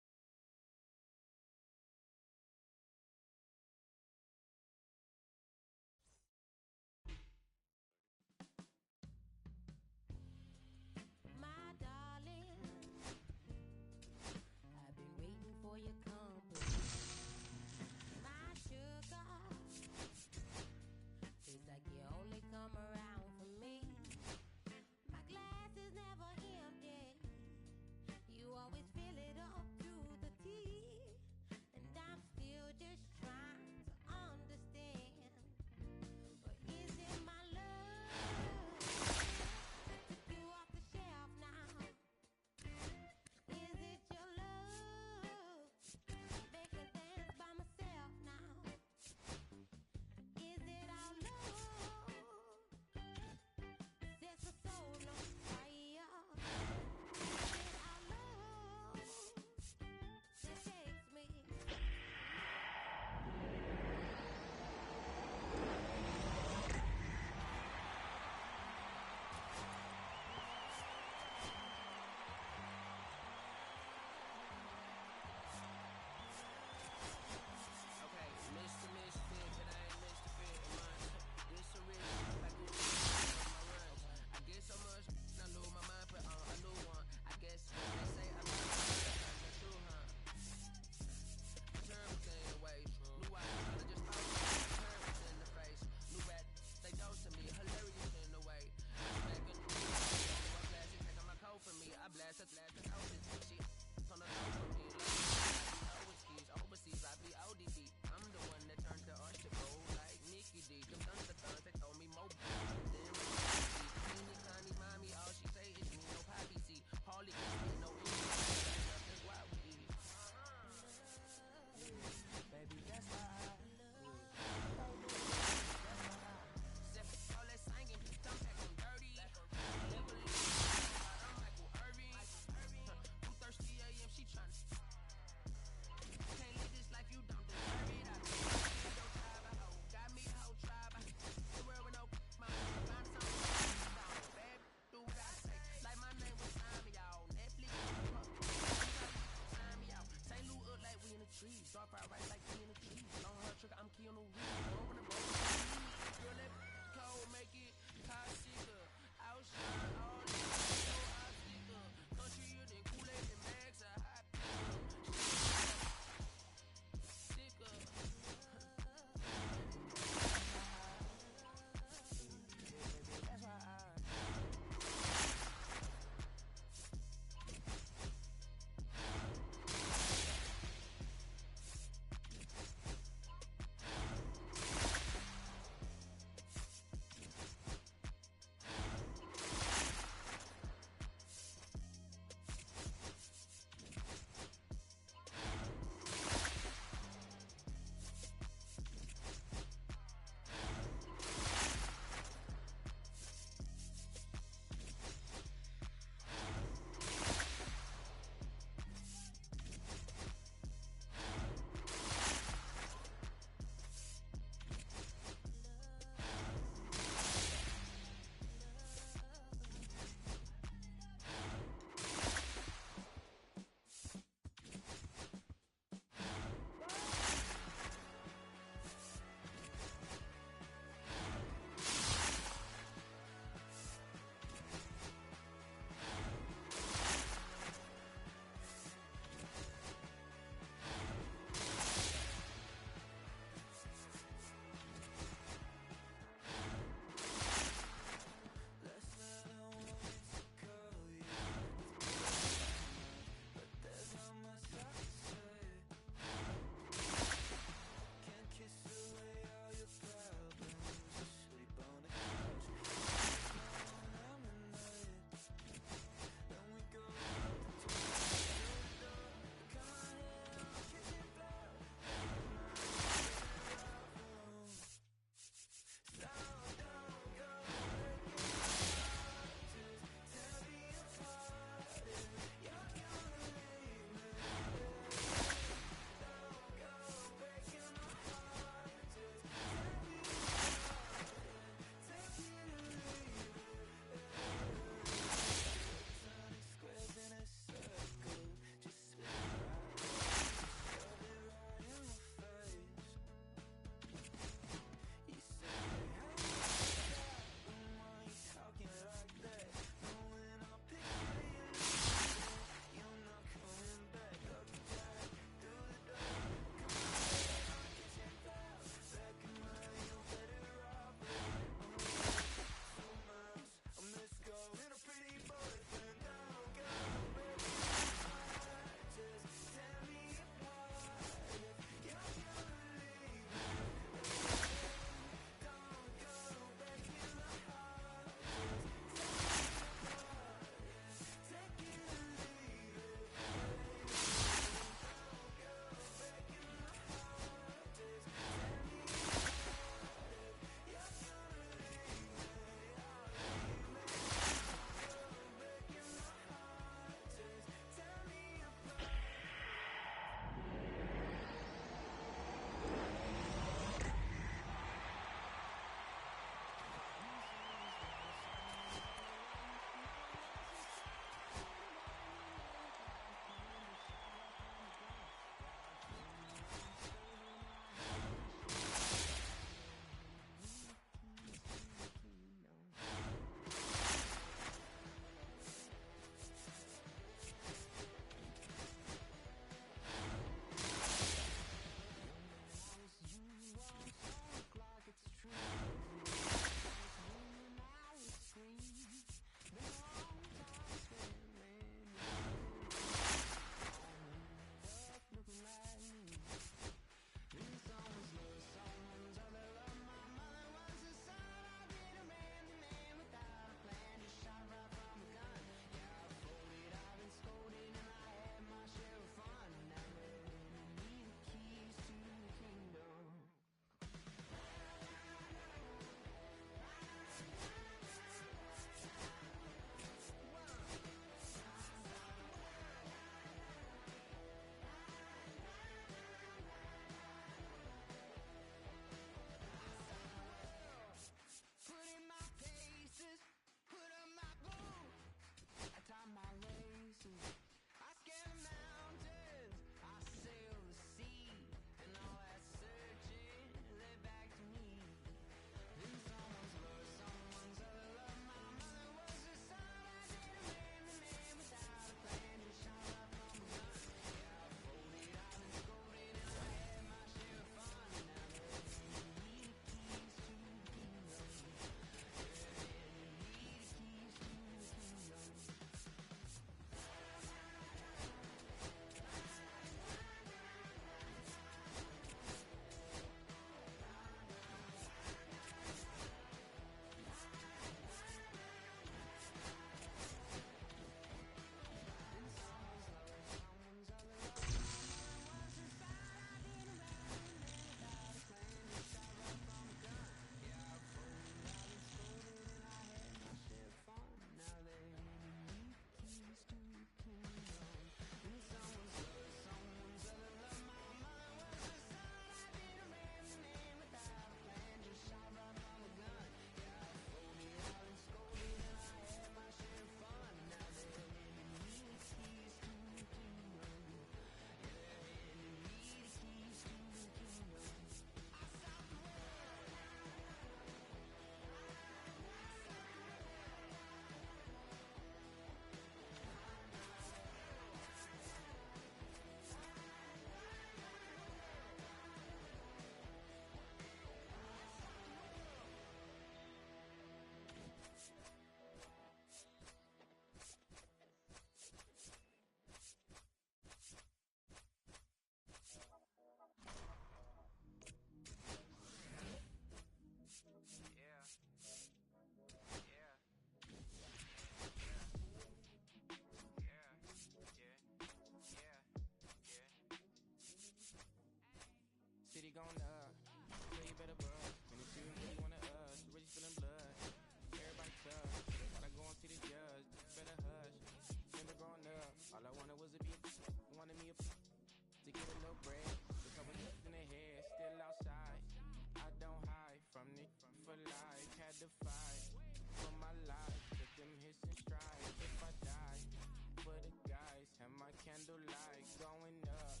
like going up,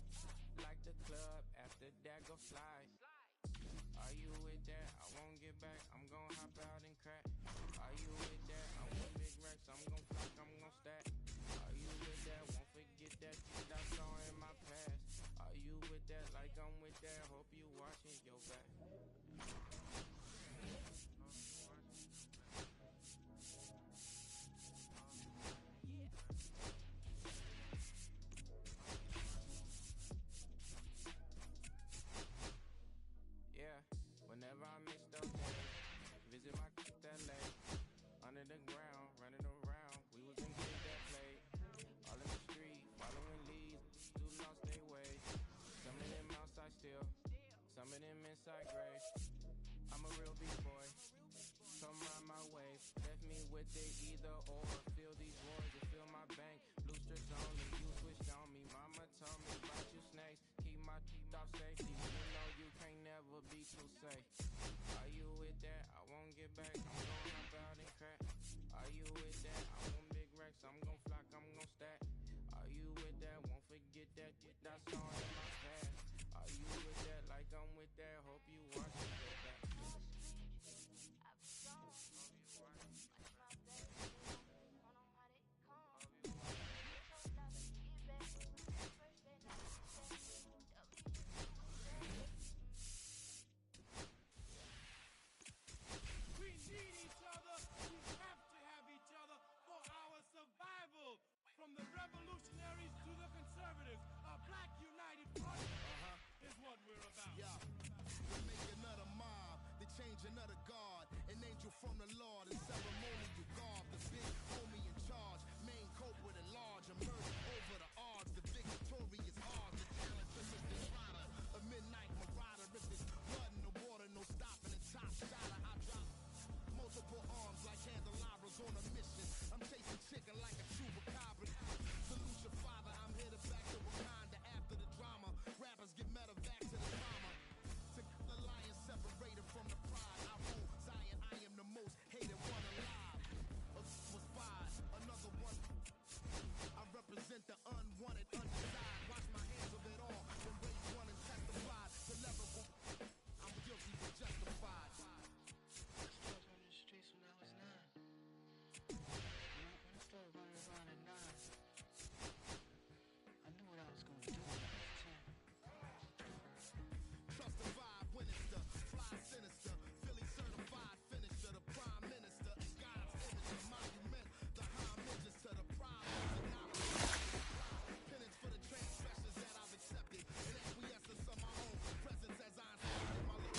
like the club, after that go slide. Are you with that? I won't get back, I'm gon' hop out and crack. Are you with that? I want big racks, I'm gon' flock, I'm gon' stack. Are you with that? Won't forget that I saw in my past. Are you with that? Like I'm with that, hope you watching your back. Yeah, whenever I miss those days, visit my LA. Under the ground, running around, we was in kids that played. All in the street, following leads, who lost their way. Some of them outside still, some of them inside grave. I'm a real B-boy, come ride my wave. Left me with the either or, feel these words, you feel my bank. Blue strips on me, you switched on me. Mama told me about you snakes, keep my teeth off safety. You know you can't never be too safe. Are you with that? I won't get back, I'm gon' hop out and crack. Are you with that? I want big racks, I'm gon' flock, I'm gon' stack. Are you with that? Won't forget that I saw in my past. Are you with that? Like I'm with that, hope you watching your back. We need each other. We have to have each other for our survival. From the revolutionaries to the conservatives, a black united front is what we're about. Yeah, they make another mob, they change another guard, an angel from the Lord, and ceremonial garb, the big homie in charge, main culprit at large, emerge over the odds, the victorious odds, the challenger, Mr. Trotter, a midnight marauder, if there's blood in the water, no stopping, and top shotter, I drop multiple arms like candelabras on a mission. I'm chasing chicken like a chupacabra. Salute your father, I'm headed back to Wakanda after the drama. Rappers get metal back to the drama. To the lion separated from the pride. I rule Zion, I am the most hated one alive. Was fired, another one. I represent the unwanted, undecided. Wash my hands of it all, then raise one and testify. The level I'm guilty but justified. Trust the vibe when it's the fly sinister, Philly certified finisher, the prime minister, and God's image, the monument, the homages to the prime penance for the transgressions that I've accepted, and acquiescence of my own presence as I inspected my little.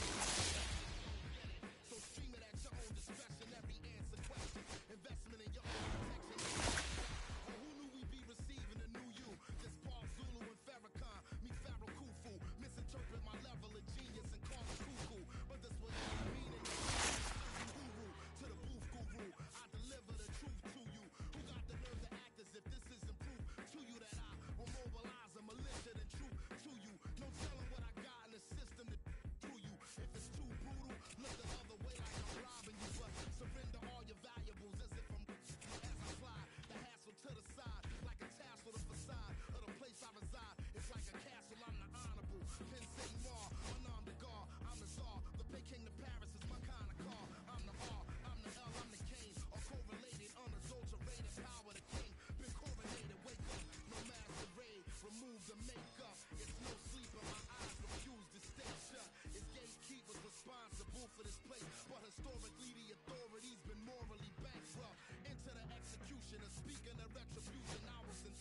So stream it at your own discretion, every answer question, investment in your own protection. Or who knew we'd be receiving a new you? This Paul Zulu and Farrakhan, me Pharaoh Khufu, misinterpret my level of genius and call me cuckoo. But this was meaning guru to the booth guru. I deliver the truth to you. Who got the nerve to act as if this isn't proof to you that I will mobilize a militia and troop to you? No telling what I got in the system to through you. If it's too brutal, look the other way like I'm robbing you. But surrender all your valuables as if I'm as I slide the hassle to the side like a tassel, the facade of the place I reside. It's like a castle, I'm the honorable Pin Saint Mar, unarmed the guard, I'm the czar. The Pay King to Paris is my kind of car. I'm the R, I'm the L, I'm the Kane. All correlated, unadulterated power, the king. Been coronated, wake up, no masquerade. Remove the makeup, it's no sleep in my eyes. Refuse to stay shut. It's gatekeepers responsible for this place, but historically the authorities been morally bankrupt. Into the executioner, speaking of retribution, I was in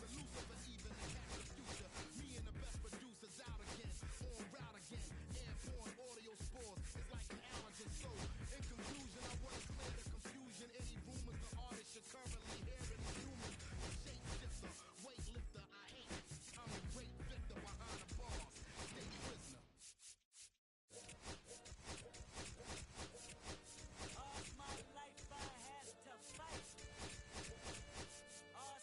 Lucifer, even the catch the future. Me and the best producers out again, on route again. Airborne audio spores, it's like an allergen. So, in conclusion, I want to clear the confusion. Any rumors the artist you're currently hearing is human. The shapeshifter, weightlifter, I ain't. I'm the great victor behind the bars. Stay prisoner. All my life I had to fight. All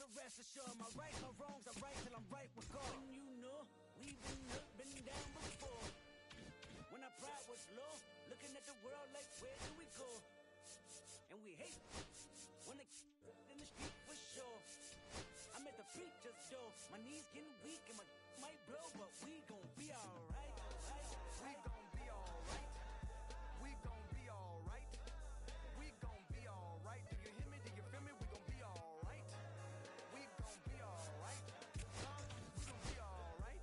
So rest assured, my rights, my wrongs, I right till I'm right with God. When you know, we've been down before. When our pride was low, looking at the world like, where do we go? And we hate when they in the street for sure. I'm at the preacher's door, my knees getting weak and my might blow, but we gon' be alright. We gon' be alright. We gon' be alright. We gon' be alright. Do you hear me? Do you feel me? We gon' be alright. We gon' be alright. We gon' be alright.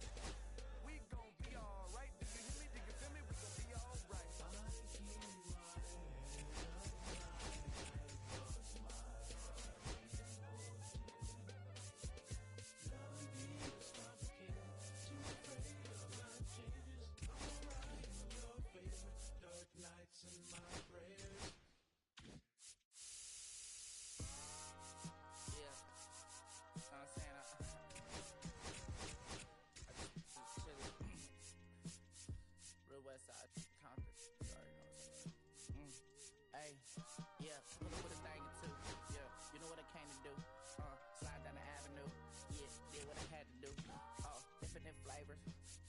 We gon' be alright. Do you hear me? Do you feel me? We gon' be alright. Real West Side, Compton. Sorry, Hey, yeah, pull up with a thing or two. Yeah, you know what I came to do. Slide down the avenue. Yeah, did what I had to do. Infinite flavors.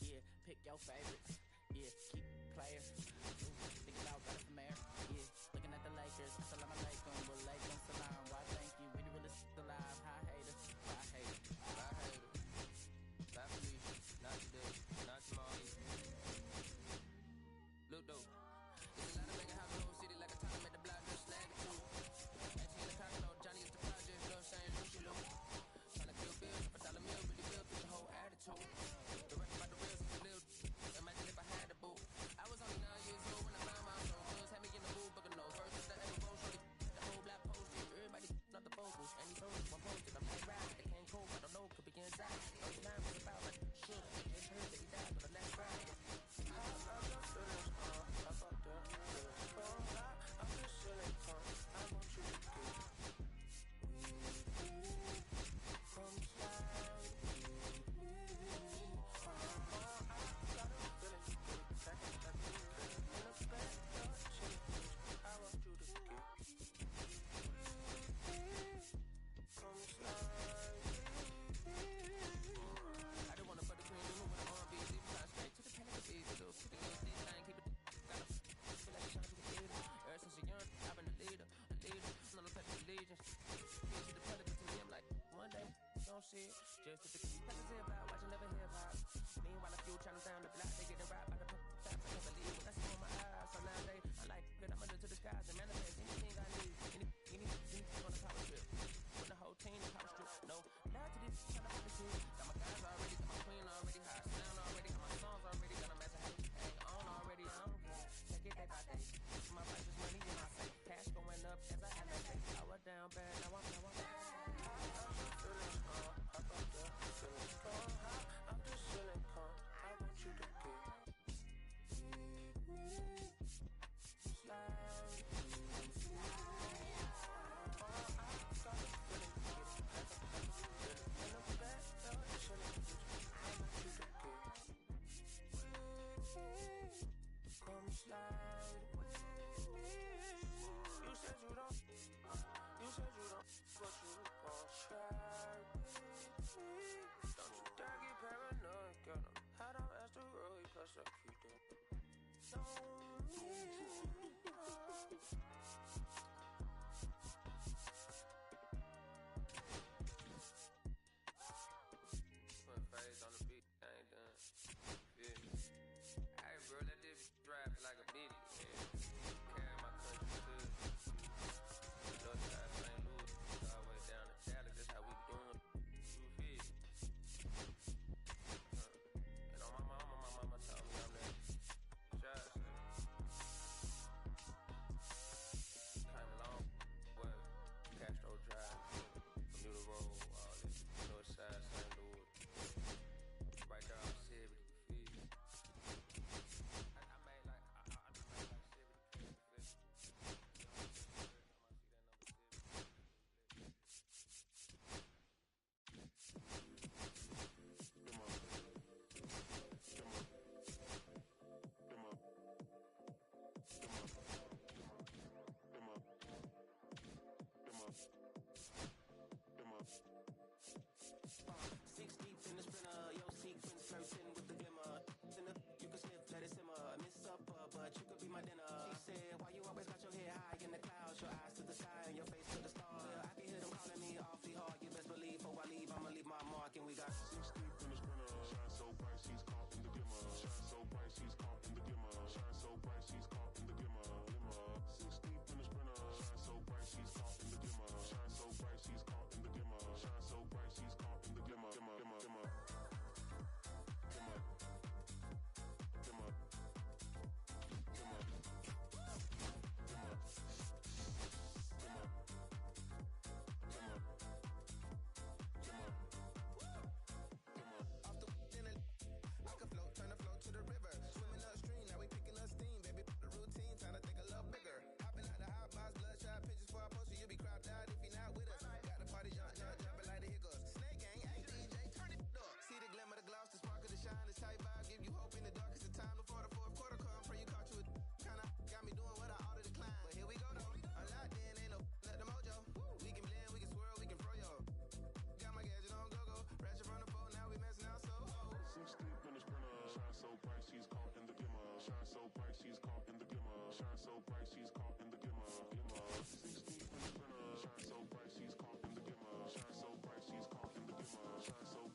Yeah, pick your favorites. Yeah, keep players. Think about better from there. Yeah, looking at the Lakers. Assalamu alaikum, walaikum salam. Why thank you? We the realest alive. High hater. High hater. High hater. Bye Felicia. Not today. Not tomorrow. Look though. It's a lot of banging house, the whole city like a time at the block, just slag it too. 18 the cock, no, Johnny is the project, you know what I'm saying? Lucy Lou. Tryna kill bills, if $1 meal, really build with the whole attitude. The rap about the real, since the little. Imagine if I had the boo. I was only 9 years old when I found my soul. Girls had me in the booth, but no. First is the elbow, shorty, the whole black posted. Everybody not the vocals, and he told me one posted. I'm like, rap, they can't cope, I don't know, could be anxiety. First time was about like, should I just heard that he died on the last Friday. I don't wanna put the cream in with the R&B, leave it straight to the panic of easy. Little put the thing, keep it gotta feel like trying to be the leader. Ever since a young, I've been the leader. On the pledge of allegiance. Here's to the public, to me, I'm like, one day, don't see it. Just to the key, like hip hop, watching never hip hop. Meanwhile, a few trying down the block, they get it right by the facts. I can't believe what I see on my eyes. So nowadays, I like good, I'm under to the skies and manifest anything I need. Anything on the power trip. With the whole team, the power strip. No, now to this, trying to the team. Got my guys already, got my queen already, high sound already, got my songs already, got a mess of hang on already, I don't care. Take it day by day. My righteous money in my safe. Cash going up as I had no faith. I was down bad, now I'm feeling calm. I'm just feeling calm. I want you to get come slide with me. You said you don't, but you gon' try with me. Don't you dare get paranoid, girl. I don't ask the road, plus I keep it. Don't put phase on the beat, I ain't done. Feel me? Hey, bro, let this drive like a bitty. Carry my country to North Side, St. Louis, all the way down to Dallas. That's how we doing. You feel me? And on my mama told me I'm that. Shots. Shine so bright, she's caught in the glimmer. 6 deep in the sprinter. Shine so bright, she's caught in the glimmer. Shine so bright, she's caught in the glimmer. Shine so